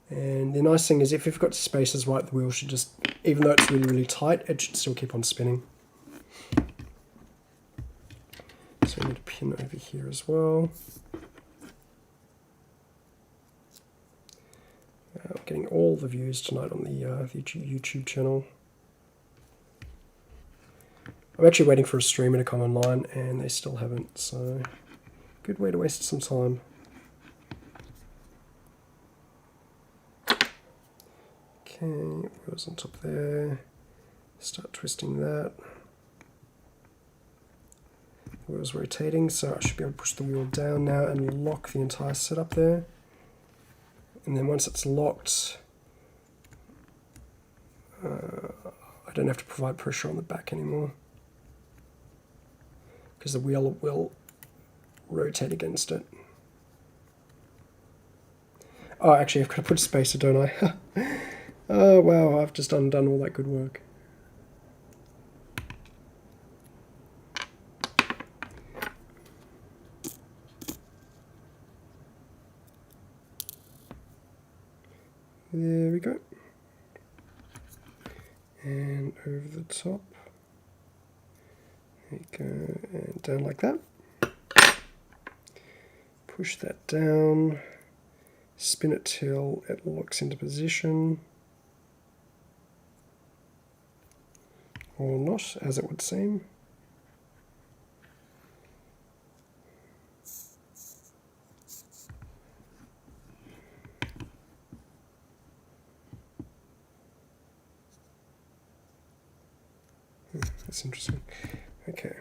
And the nice thing is, if you've got spacers right, the wheel should just, even though it's really, really tight, it should still keep on spinning. So I need a pin over here as well. I'm getting all the views tonight on the YouTube channel. I'm actually waiting for a streamer to come online, and they still haven't, so good way to waste some time. Okay, wheels on top there. Start twisting that. The wheel's rotating, so I should be able to push the wheel down now and lock the entire setup there. And then once it's locked, I don't have to provide pressure on the back anymore, because the wheel will rotate against it. Oh, actually, I've got to put a spacer, don't I? Oh, wow, I've just undone all that good work. There we go. And over the top. There you go, and down like that. Push that down, spin it till it locks into position. Or not, as it would seem. That's interesting. Okay,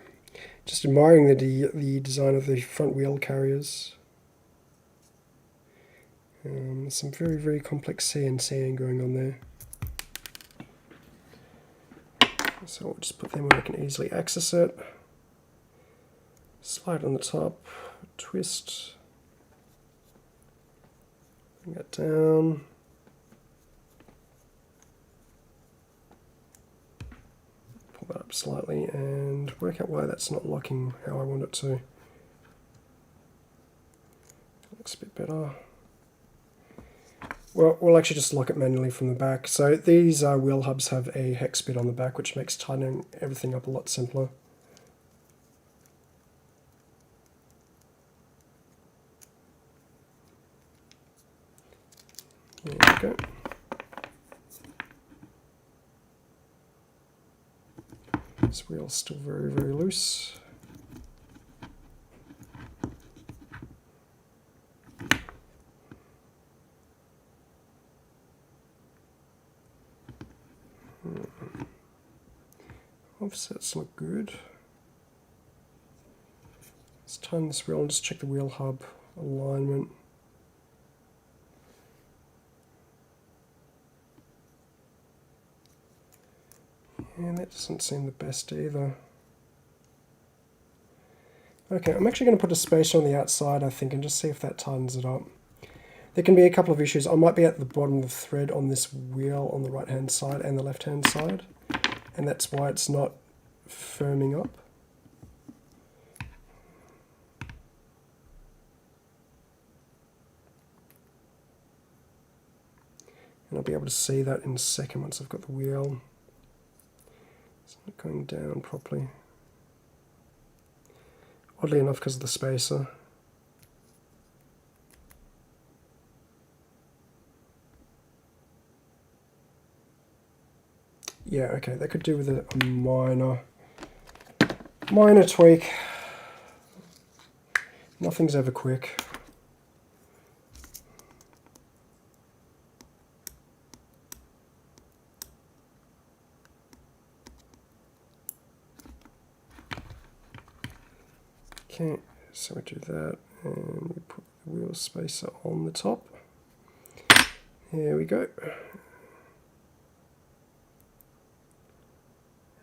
just admiring the design of the front wheel carriers. Some very, very complex CNCing going on there. So we'll just put them where I can easily access it. Slide on the top, twist, bring that down. Pull that up slightly and work out why that's not locking how I want it to. Looks a bit better. Well, we'll actually just lock it manually from the back. So these wheel hubs have a hex bit on the back, which makes tightening everything up a lot simpler. There we go. This wheel's still very, very loose. Offsets look good. Let's tighten this wheel and just check the wheel hub alignment. And that doesn't seem the best either. Okay, I'm actually going to put a spacer on the outside, I think, and just see if that tightens it up. There can be a couple of issues. I might be at the bottom of the thread on this wheel on the right hand side and the left hand side, and that's why it's not firming up. And I'll be able to see that in a second once I've got the wheel. It's not going down properly. Oddly enough, because of the spacer. Yeah, okay, that could do with a minor tweak. Nothing's ever quick. Okay, so we do that, and we put the wheel spacer on the top. There we go.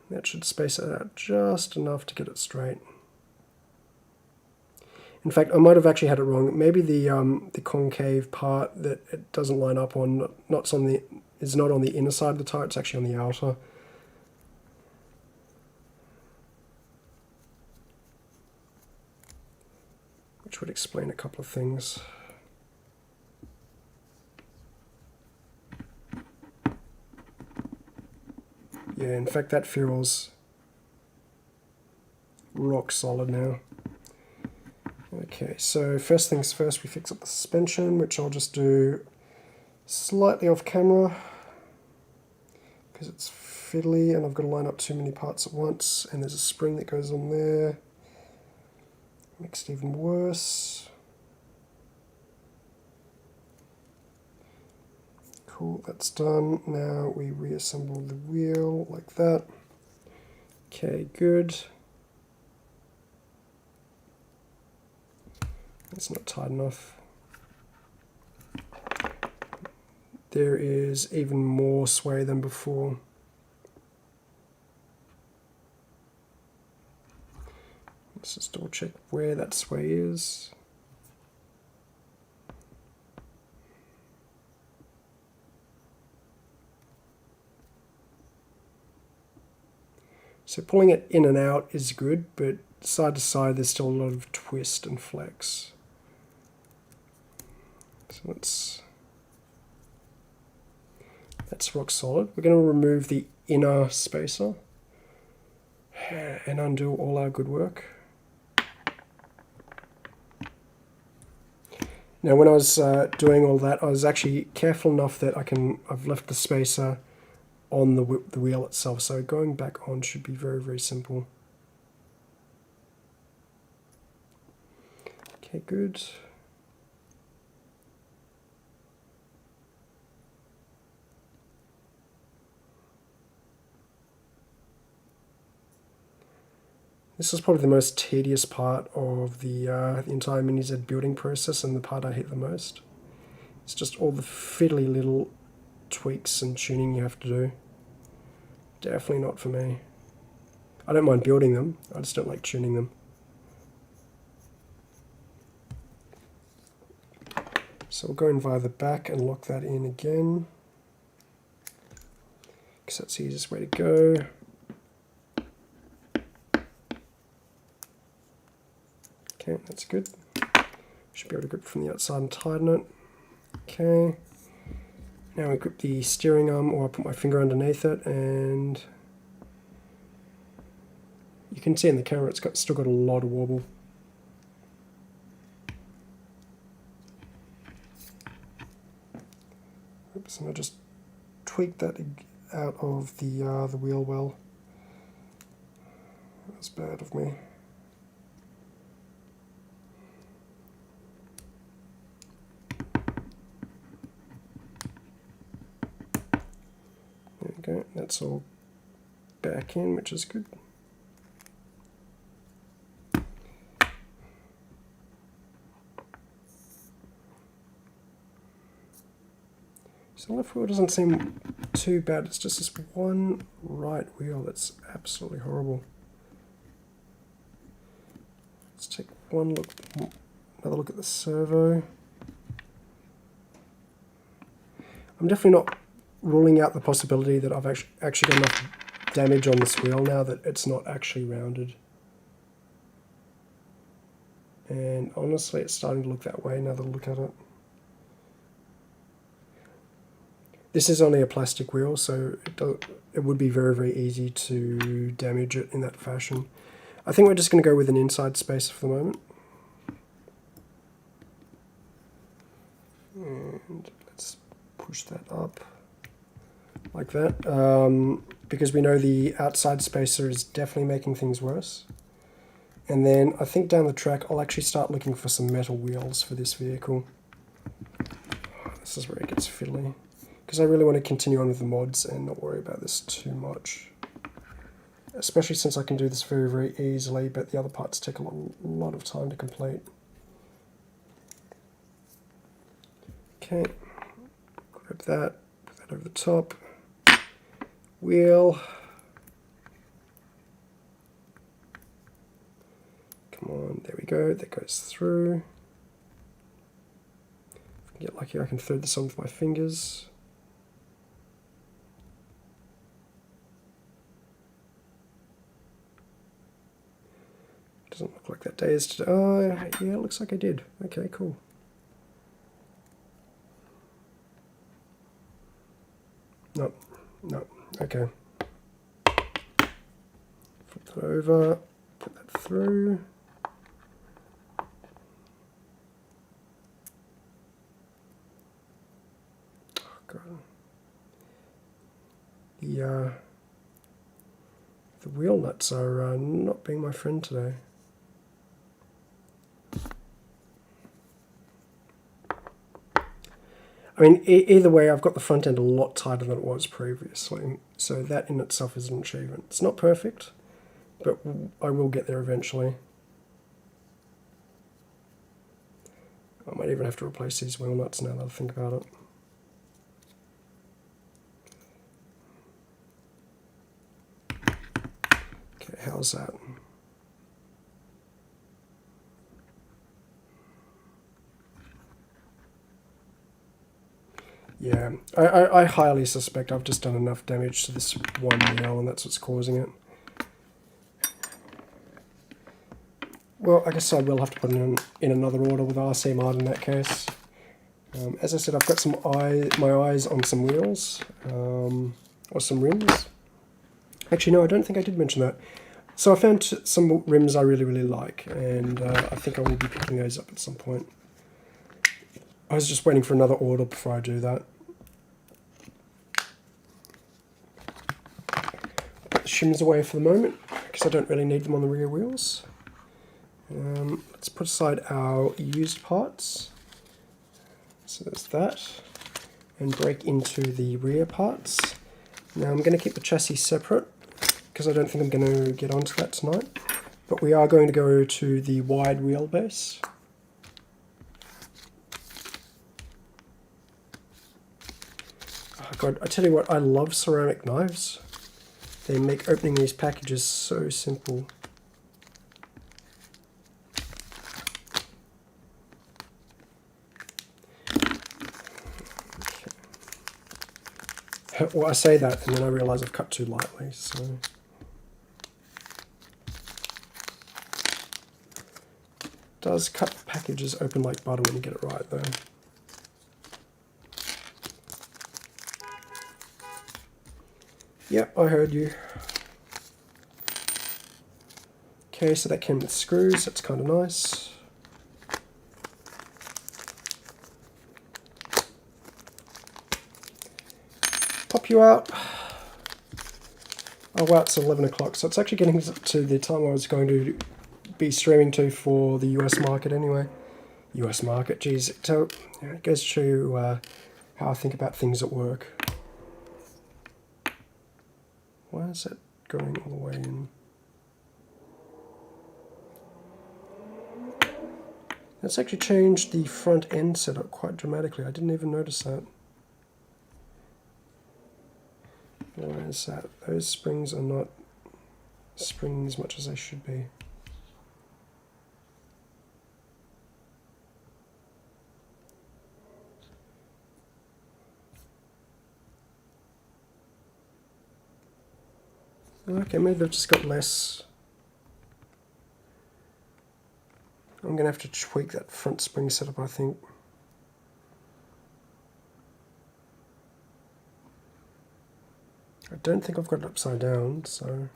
That should space it out just enough to get it straight. In fact, I might have actually had it wrong. Maybe the concave part that it doesn't line up on, is not on the inner side of the tire. It's actually on the outer. Which would explain a couple of things. Yeah, in fact that feels rock solid now. Okay, so first things first, we fix up the suspension, which I'll just do slightly off camera because it's fiddly and I've got to line up too many parts at once, and there's a spring that goes on there. Makes it even worse. Cool, that's done. Now we reassemble the wheel like that. Okay, good. It's not tight enough. There is even more sway than before. Let's just double check where that sway is. So pulling it in and out is good, but side to side there's still a lot of twist and flex. So that's rock solid. We're going to remove the inner spacer. and undo all our good work. Now when I was doing all that, I was actually careful enough that I've left the spacer on the wheel itself, so going back on should be very, very simple. Okay, good. This is probably the most tedious part of the entire Mini-Z building process, and the part I hate the most. It's just all the fiddly little tweaks and tuning you have to do. Definitely not for me. I don't mind building them, I just don't like tuning them. So we'll go in via the back and lock that in again, because that's the easiest way to go. Okay, that's good. Should be able to grip from the outside and tighten it. Okay. Now I grip the steering arm, or I put my finger underneath it, and you can see in the camera it's still got a lot of wobble. Oops, and I just tweaked that out of the wheel well. That was bad of me. There we go, that's all back in, which is good. So the left wheel doesn't seem too bad, it's just this one right wheel that's absolutely horrible. Let's take another look at the servo. I'm definitely not ruling out the possibility that I've actually got enough damage on this wheel now that it's not actually rounded. And honestly, it's starting to look that way now that I look at it. This is only a plastic wheel, so it would be very, very easy to damage it in that fashion. I think we're just going to go with an inside spacer for the moment. And let's push that up like that, because we know the outside spacer is definitely making things worse. And then I think down the track I'll actually start looking for some metal wheels for this vehicle. This is where it gets fiddly, because I really want to continue on with the mods and not worry about this too much. Especially since I can do this very, very easily, but the other parts take a lot of time to complete. Okay, grab that, put that over the top. Wheel. Come on, there we go, that goes through. If I can get lucky, I can thread this on with my fingers. Doesn't look like that day is today. Oh, yeah, it looks like I did. Okay, cool. No, okay. Flip that over, put that through. Oh, God. The wheel nuts are not being my friend today. I mean, either way, I've got the front end a lot tighter than it was previously, so that in itself is an achievement. It's not perfect, but I will get there eventually. I might even have to replace these wheel nuts now that I think about it. Okay, how's that? Yeah, I highly suspect I've just done enough damage to this one wheel and that's what's causing it. Well, I guess I will have to put it in another order with RC mod in that case. As I said, I've got my eyes on some wheels, or some rims. Actually, no, I don't think I did mention that. So I found some rims I really like, and I think I will be picking those up at some point. I was just waiting for another order before I do that. Put the shims away for the moment, because I don't really need them on the rear wheels. Let's put aside our used parts. So there's that. And break into the rear parts. Now I'm going to keep the chassis separate, because I don't think I'm going to get onto that tonight. But we are going to go to the wide wheelbase. Oh God, I tell you what, I love ceramic knives. They make opening these packages so simple. Well, I say that and then I realise I've cut too lightly, so... Does cut the packages open like butter when you get it right though. Yep, I heard you. Okay, so that came with screws, that's kind of nice. Pop you out. Oh wow, it's 11 o'clock, so it's actually getting to the time I was going to be streaming to for the US market anyway. US market, geez. So it goes to show you how I think about things at work. Why is that going all the way in? That's actually changed the front end setup quite dramatically. I didn't even notice that. Why is that? Those springs are not springing as much as they should be. Okay, maybe they've just got less. I'm going to have to tweak that front spring setup, I think. I don't think I've got it upside down, so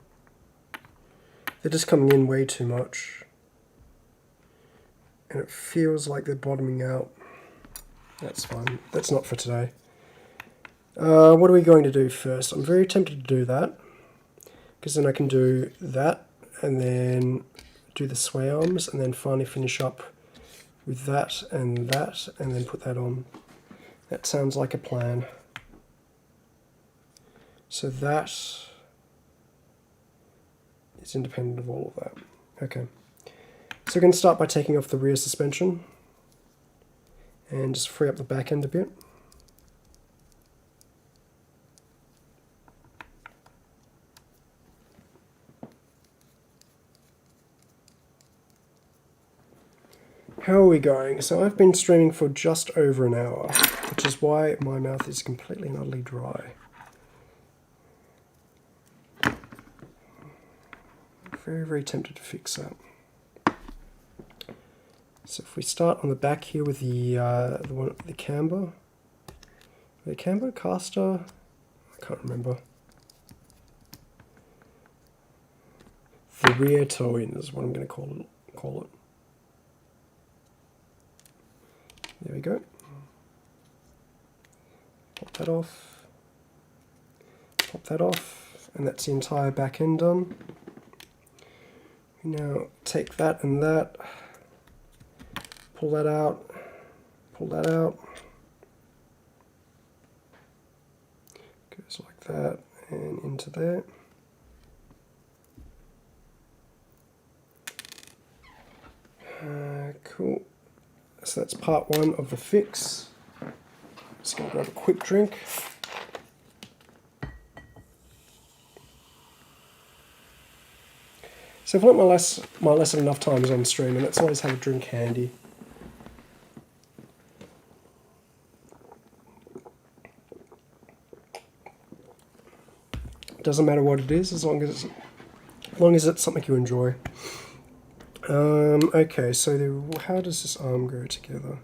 they're just coming in way too much. And it feels like they're bottoming out. That's fine. That's not for today. What are we going to do first? I'm very tempted to do that, because then I can do that, and then do the sway arms, and then finally finish up with that, and then put that on. That sounds like a plan. So that is independent of all of that. Okay. So we're going to start by taking off the rear suspension and just free up the back end a bit. How are we going? So I've been streaming for just over an hour, which is why my mouth is completely and utterly dry. Very tempted to fix that. So if we start on the back here with the camber, caster, I can't remember. The rear toe-in is what I'm going to call it. There we go. Pop that off. Pop that off, and that's the entire back end done. We now take that and that, pull that out, goes like that and into there. Cool. So that's part one of the fix. Just going to grab a quick drink. So if I let my lesson enough times on stream, and let's always have a drink handy. Doesn't matter what it is, as long as it's something you enjoy. Okay, so how does this arm go together?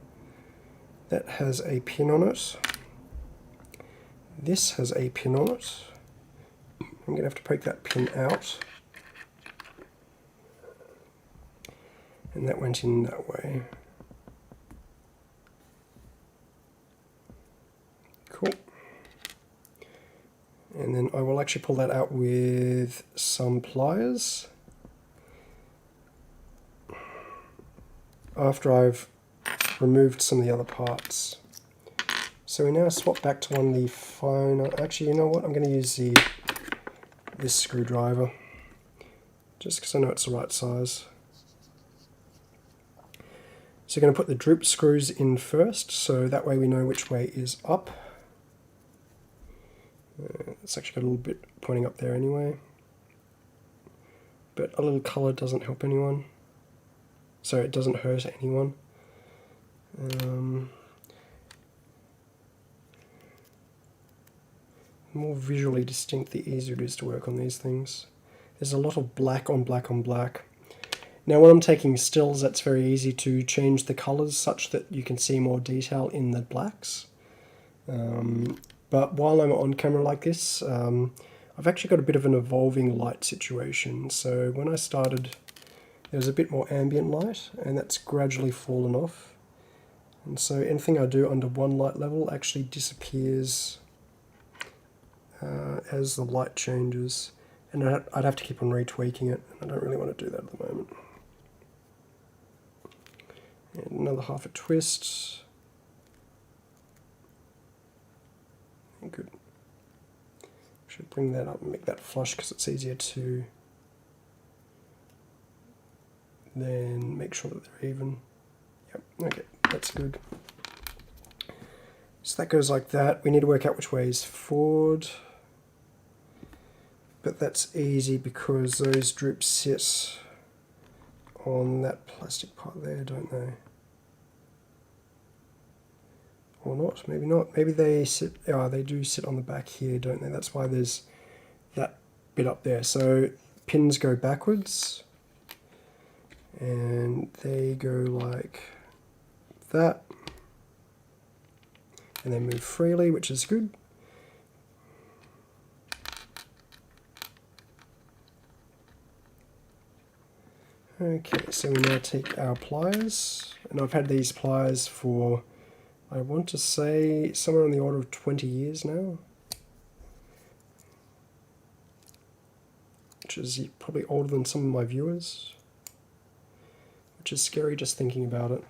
That has a pin on it. This has a pin on it. I'm going to have to poke that pin out. And that went in that way. Cool. And then I will actually pull that out with some pliers after I've removed some of the other parts. So we now swap back to one of the finer. Actually, you know what? I'm going to use this screwdriver just because I know it's the right size. So we're going to put the droop screws in first, so that way we know which way is up. It's actually got a little bit pointing up there anyway. But a little colour doesn't help anyone. So it doesn't hurt anyone. The more visually distinct, the easier it is to work on these things. There's a lot of black on black on black. Now when I'm taking stills, that's very easy to change the colours such that you can see more detail in the blacks. But while I'm on camera like this, I've actually got a bit of an evolving light situation. So when I started, there was a bit more ambient light, and that's gradually fallen off. And so anything I do under one light level actually disappears as the light changes. And I'd have to keep on retweaking it, and I don't really want to do that at the moment. And another half a twist. Good. Should bring that up and make that flush because it's easier to then make sure that they're even. Yep, okay, that's good. So that goes like that. We need to work out which way is forward. But that's easy because those droops sit on that plastic part there, don't they? Or not, maybe not. Maybe they sit, they do sit on the back here, don't they? That's why there's that bit up there. So pins go backwards and they go like that. And they move freely, which is good. Okay, so we now take our pliers, and I've had these pliers for, I want to say, somewhere on the order of 20 years now. Which is probably older than some of my viewers. Which is scary just thinking about it.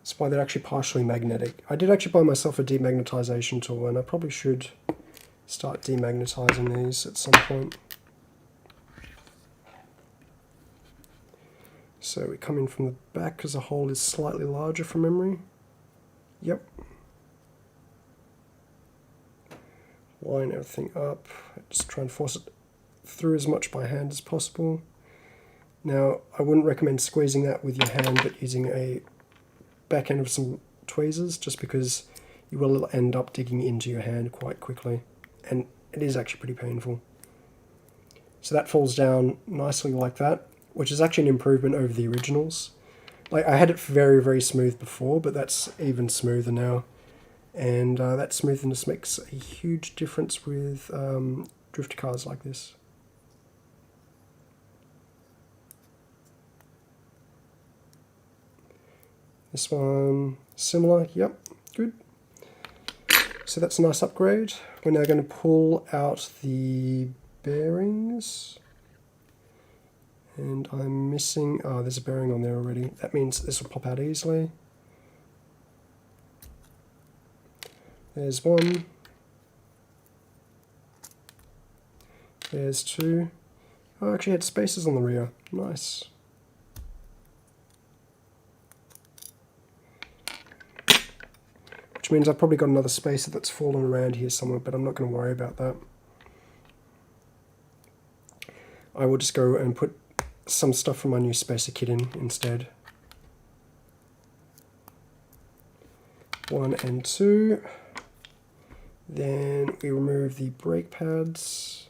That's why they're actually partially magnetic. I did actually buy myself a demagnetization tool, and I probably should start demagnetizing these at some point. So we come in from the back because the hole is slightly larger from memory. Yep. Line everything up. Just try and force it through as much by hand as possible. Now, I wouldn't recommend squeezing that with your hand, but using a back end of some tweezers, just because you will end up digging into your hand quite quickly, and it is actually pretty painful. So that falls down nicely like that, which is actually an improvement over the originals. Like, I had it very, very smooth before, but that's even smoother now. And that smoothness makes a huge difference with drift cars like this. This one, similar, yep, good. So that's a nice upgrade. We're now going to pull out the bearings. And I'm missing, oh, there's a bearing on there already. That means this will pop out easily. There's one. There's two. Oh, I actually had spaces on the rear. Nice. Which means I've probably got another spacer that's fallen around here somewhere, but I'm not going to worry about that. I will just go and put some stuff from my new spacer kit in instead. 1 and 2. Then we remove the brake pads.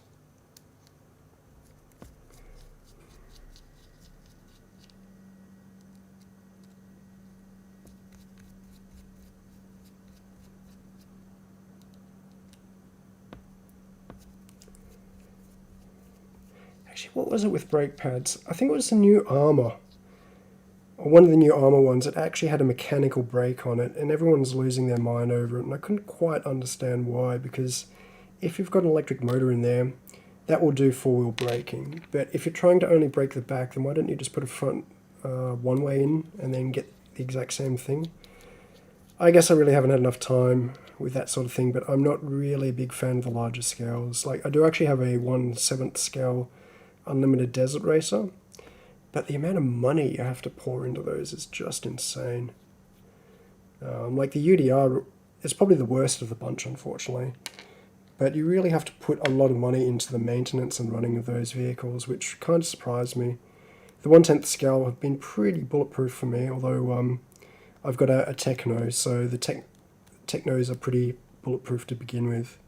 Actually, what was it with brake pads? I think it was the new armor. Or one of the new armor ones. It actually had a mechanical brake on it, and everyone's losing their mind over it. And I couldn't quite understand why, because if you've got an electric motor in there, that will do four-wheel braking. But if you're trying to only brake the back, then why don't you just put a front one-way in and then get the exact same thing? I guess I really haven't had enough time with that sort of thing, but I'm not really a big fan of the larger scales. Like, I do actually have a 1/7 scale unlimited desert racer, but the amount of money you have to pour into those is just insane. Like the UDR is probably the worst of the bunch, unfortunately. But you really have to put a lot of money into the maintenance and running of those vehicles, which kind of surprised me. The 1/10 scale have been pretty bulletproof for me, although I've got a Techno, so the Technos are pretty bulletproof to begin with.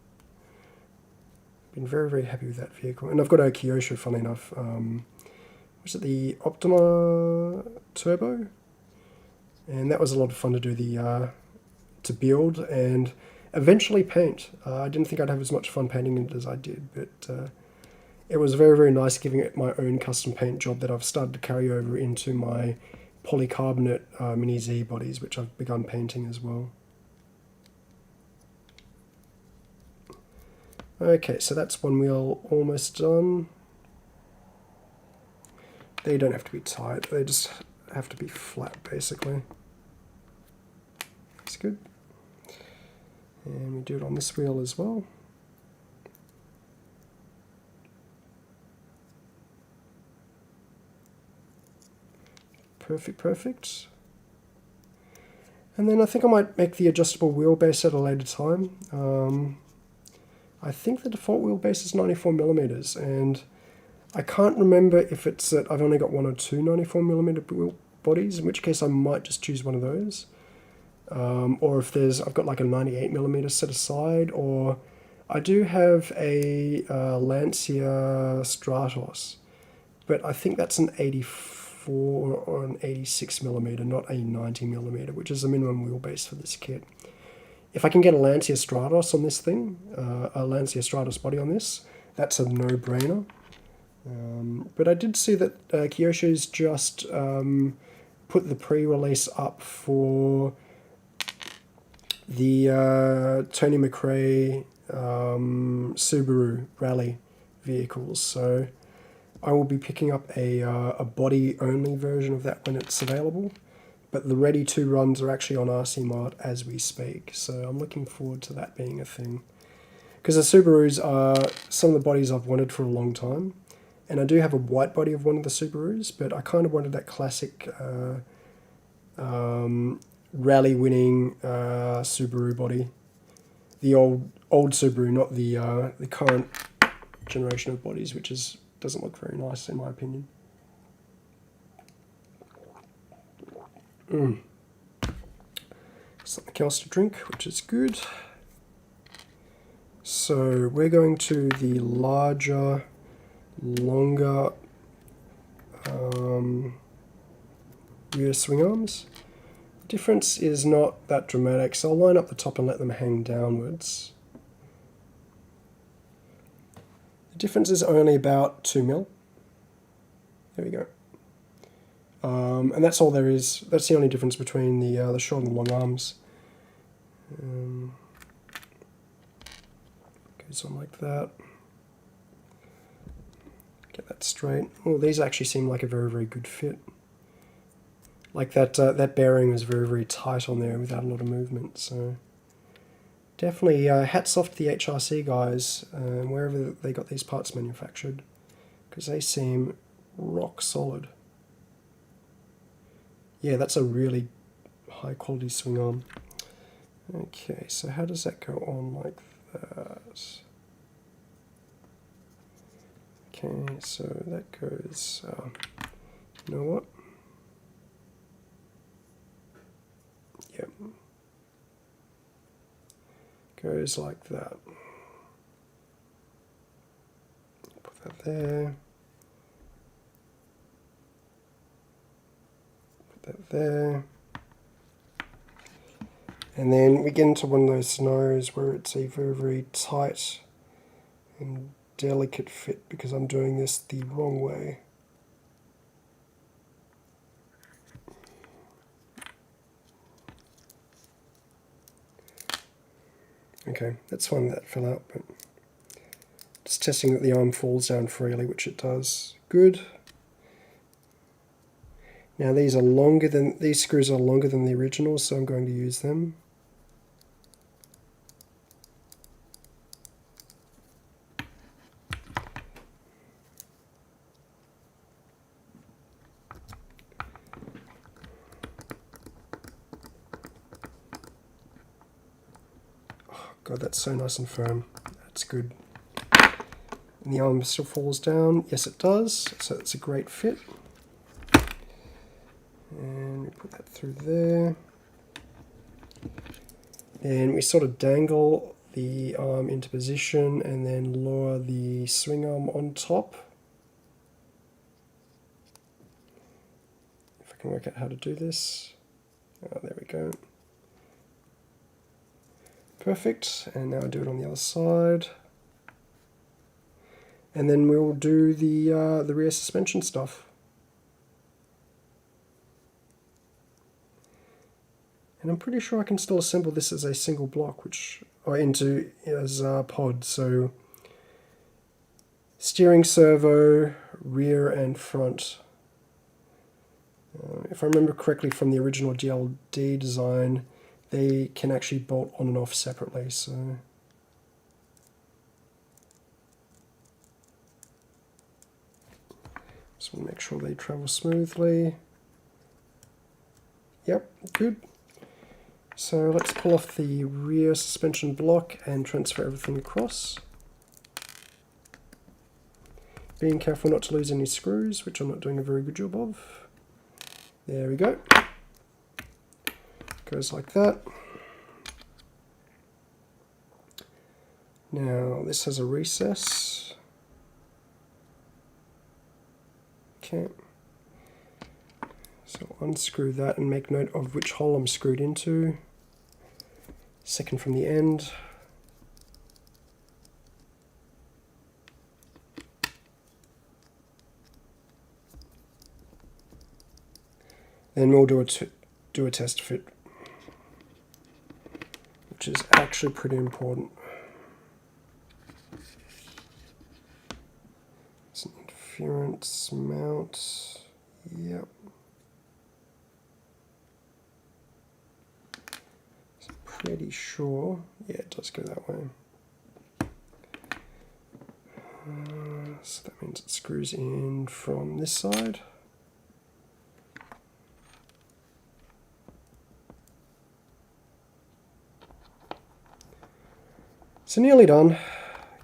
Been very, very happy with that vehicle. And I've got a Kyosho, funny enough. Was it the Optima Turbo? And that was a lot of fun to do to build and eventually paint. I didn't think I'd have as much fun painting it as I did, but it was very, very nice giving it my own custom paint job that I've started to carry over into my polycarbonate Mini Z bodies, which I've begun painting as well. Okay, so that's one wheel almost done. They don't have to be tight, they just have to be flat, basically. That's good. And we do it on this wheel as well. Perfect, perfect. And then I think I might make the adjustable wheelbase at a later time. I think the default wheelbase is 94mm, and I can't remember if it's that I've only got one or two 94mm wheel bodies, in which case I might just choose one of those. Or if I've got like a 98mm set aside, or I do have a Lancia Stratos, but I think that's an 84 or an 86mm, not a 90mm, which is the minimum wheelbase for this kit. If I can get a Lancia Stratos on this thing, a Lancia Stratos body on this, that's a no-brainer. But I did see that Kyosho's just put the pre-release up for the Tony McRae Subaru Rally vehicles, so I will be picking up a body-only version of that when it's available. But the ready-to runs are actually on RC Mart as we speak, so I'm looking forward to that being a thing. Because the Subarus are some of the bodies I've wanted for a long time, and I do have a white body of one of the Subarus, but I kind of wanted that classic rally-winning Subaru body. The old Subaru, not the current generation of bodies, which doesn't look very nice in my opinion. Something else to drink, which is good. So we're going to the larger, longer rear swing arms. Difference is not that dramatic, so I'll line up the top and let them hang downwards. The difference is only about 2mm. There we go. And that's all there is. That's the only difference between the short and the long arms. Goes on like that. Get that straight. Oh, these actually seem like a very, very good fit. Like that bearing was very, very tight on there without a lot of movement. So definitely hats off to the HRC guys, wherever they got these parts manufactured, because they seem rock solid. Yeah, that's a really high quality swing arm. Okay, so how does that go on like that? Okay, so that goes, you know what? Yep. Goes like that. Put that there. That there, and then we get into one of those scenarios where it's a very, very tight and delicate fit because I'm doing this the wrong way. Okay, that's fine, that fell out, but just testing that the arm falls down freely, which it does. Good. Now these screws are longer than the original, so I'm going to use them. God, that's so nice and firm. That's good. And the arm still falls down. Yes, it does. So it's a great fit. And we put that through there. And we sort of dangle the arm into position and then lower the swing arm on top. If I can work out how to do this. Oh, there we go. Perfect, and now do it on the other side. And then we'll do the rear suspension stuff. And I'm pretty sure I can still assemble this as a single block, as a pod. So steering servo, rear and front. If I remember correctly from the original GLD design, they can actually bolt on and off separately, so just want to make sure they travel smoothly. Yep, good. So let's pull off the rear suspension block and transfer everything across. Being careful not to lose any screws, which I'm not doing a very good job of. There we go. Goes like that. Now this has a recess. Okay. So unscrew that and make note of which hole I'm screwed into. Second from the end. Then we'll do a test fit, which is actually pretty important. It's an interference mount. Yep. So pretty sure. Yeah, it does go that way. So that means it screws in from this side. So nearly done,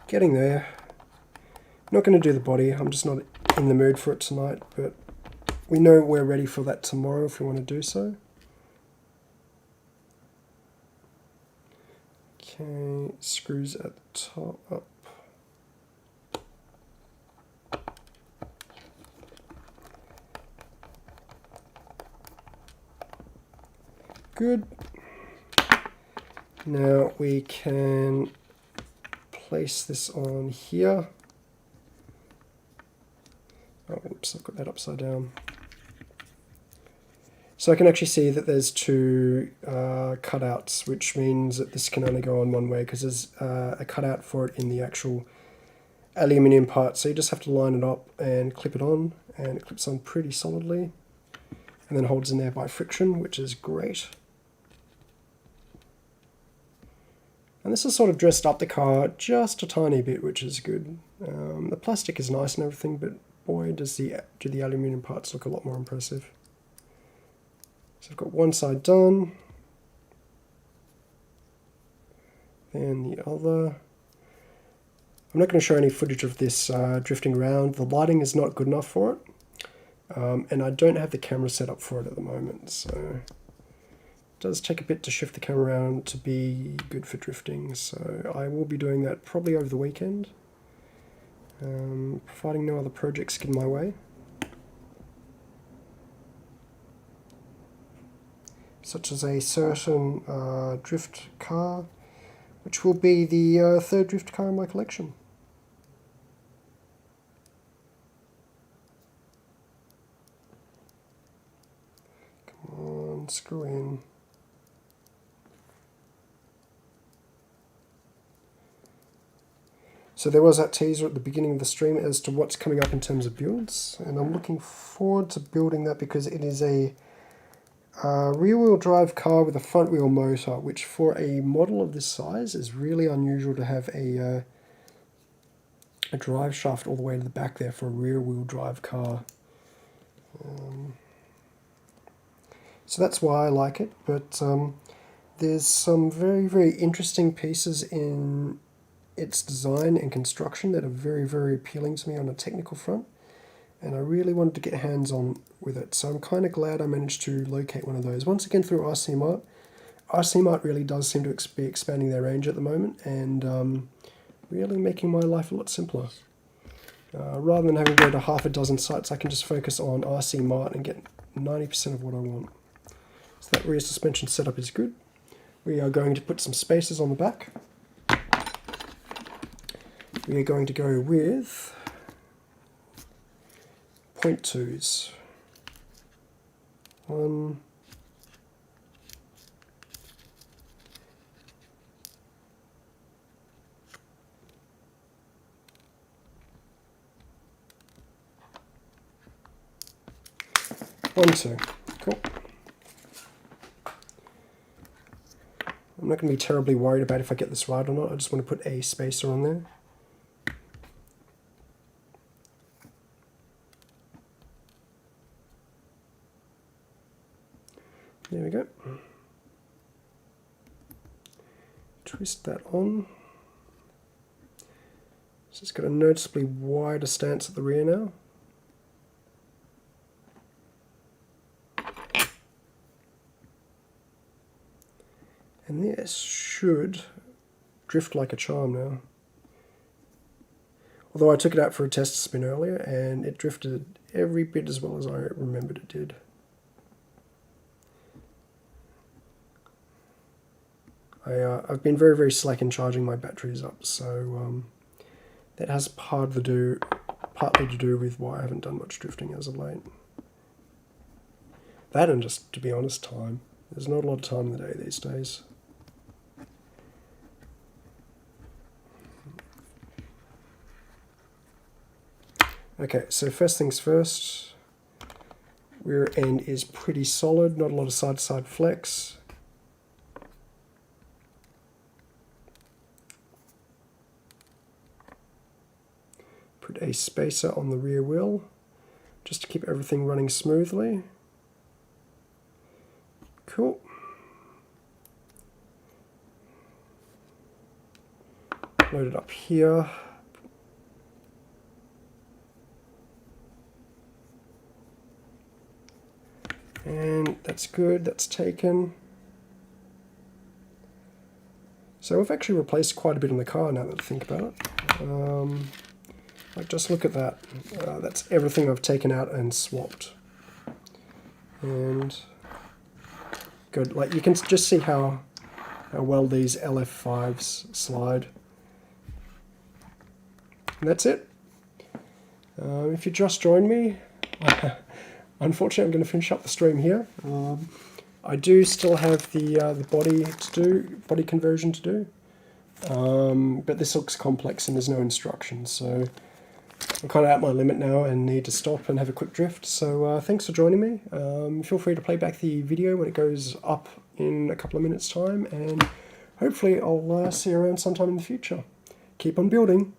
getting there. Not going to do the body, I'm just not in the mood for it tonight, but we know we're ready for that tomorrow if we want to do so. Okay, screws at the top up. Good. Now we can place this on here. Oh, oops, I've got that upside down. So I can actually see that there's two cutouts, which means that this can only go on one way because there's a cutout for it in the actual aluminium part. So you just have to line it up and clip it on, and it clips on pretty solidly and then holds in there by friction, which is great. And this has sort of dressed up the car just a tiny bit, which is good. The plastic is nice and everything, but boy, do the aluminium parts look a lot more impressive. So I've got one side done, then the other. I'm not going to show any footage of this drifting around. The lighting is not good enough for it, and I don't have the camera set up for it at the moment, so it does take a bit to shift the camera around to be good for drifting, so I will be doing that probably over the weekend, providing no other projects get in my way. Such as a certain drift car, which will be the third drift car in my collection. screw in. So there was that teaser at the beginning of the stream as to what's coming up in terms of builds, and I'm looking forward to building that because it is a rear-wheel drive car with a front-wheel motor, which for a model of this size is really unusual to have a drive shaft all the way to the back there for a rear-wheel drive car. So that's why I like it, but there's some very, very interesting pieces in its design and construction that are very, very appealing to me on a technical front, and I really wanted to get hands-on with it, so I'm kind of glad I managed to locate one of those. Once again through RC Mart. RC Mart really does seem to be expanding their range at the moment, and really making my life a lot simpler. Rather than having to go to half a dozen sites, I can just focus on RC Mart and get 90% of what I want. So that rear suspension setup is good. We are going to put some spacers on the back. We are going to go with 0.2s. 1, 1, 2. Cool. I'm not going to be terribly worried about if I get this right or not. I just want to put a spacer on there. There we go. Twist that on. So it's got a noticeably wider stance at the rear now. And this should drift like a charm now. Although I took it out for a test spin earlier and it drifted every bit as well as I remembered it did. I've been very, very slack in charging my batteries up, so that has partly to do with why I haven't done much drifting as of late. That and just, to be honest, time. There's not a lot of time in the day these days. Okay, so first things first, rear end is pretty solid, not a lot of side-to-side flex. Put a spacer on the rear wheel, just to keep everything running smoothly. Cool. Load it up here. And that's good, that's taken. So we've actually replaced quite a bit in the car now that I think about it. Like, just look at that. That's everything I've taken out and swapped. And good, like you can just see how well these LF5s slide. And that's it. If you just joined me, unfortunately I'm going to finish up the stream here. I do still have the body conversion to do, but this looks complex and there's no instructions, so I'm kind of at my limit now and need to stop and have a quick drift. So thanks for joining me. Feel free to play back the video when it goes up in a couple of minutes time, and hopefully I'll see you around sometime in the future. Keep on building.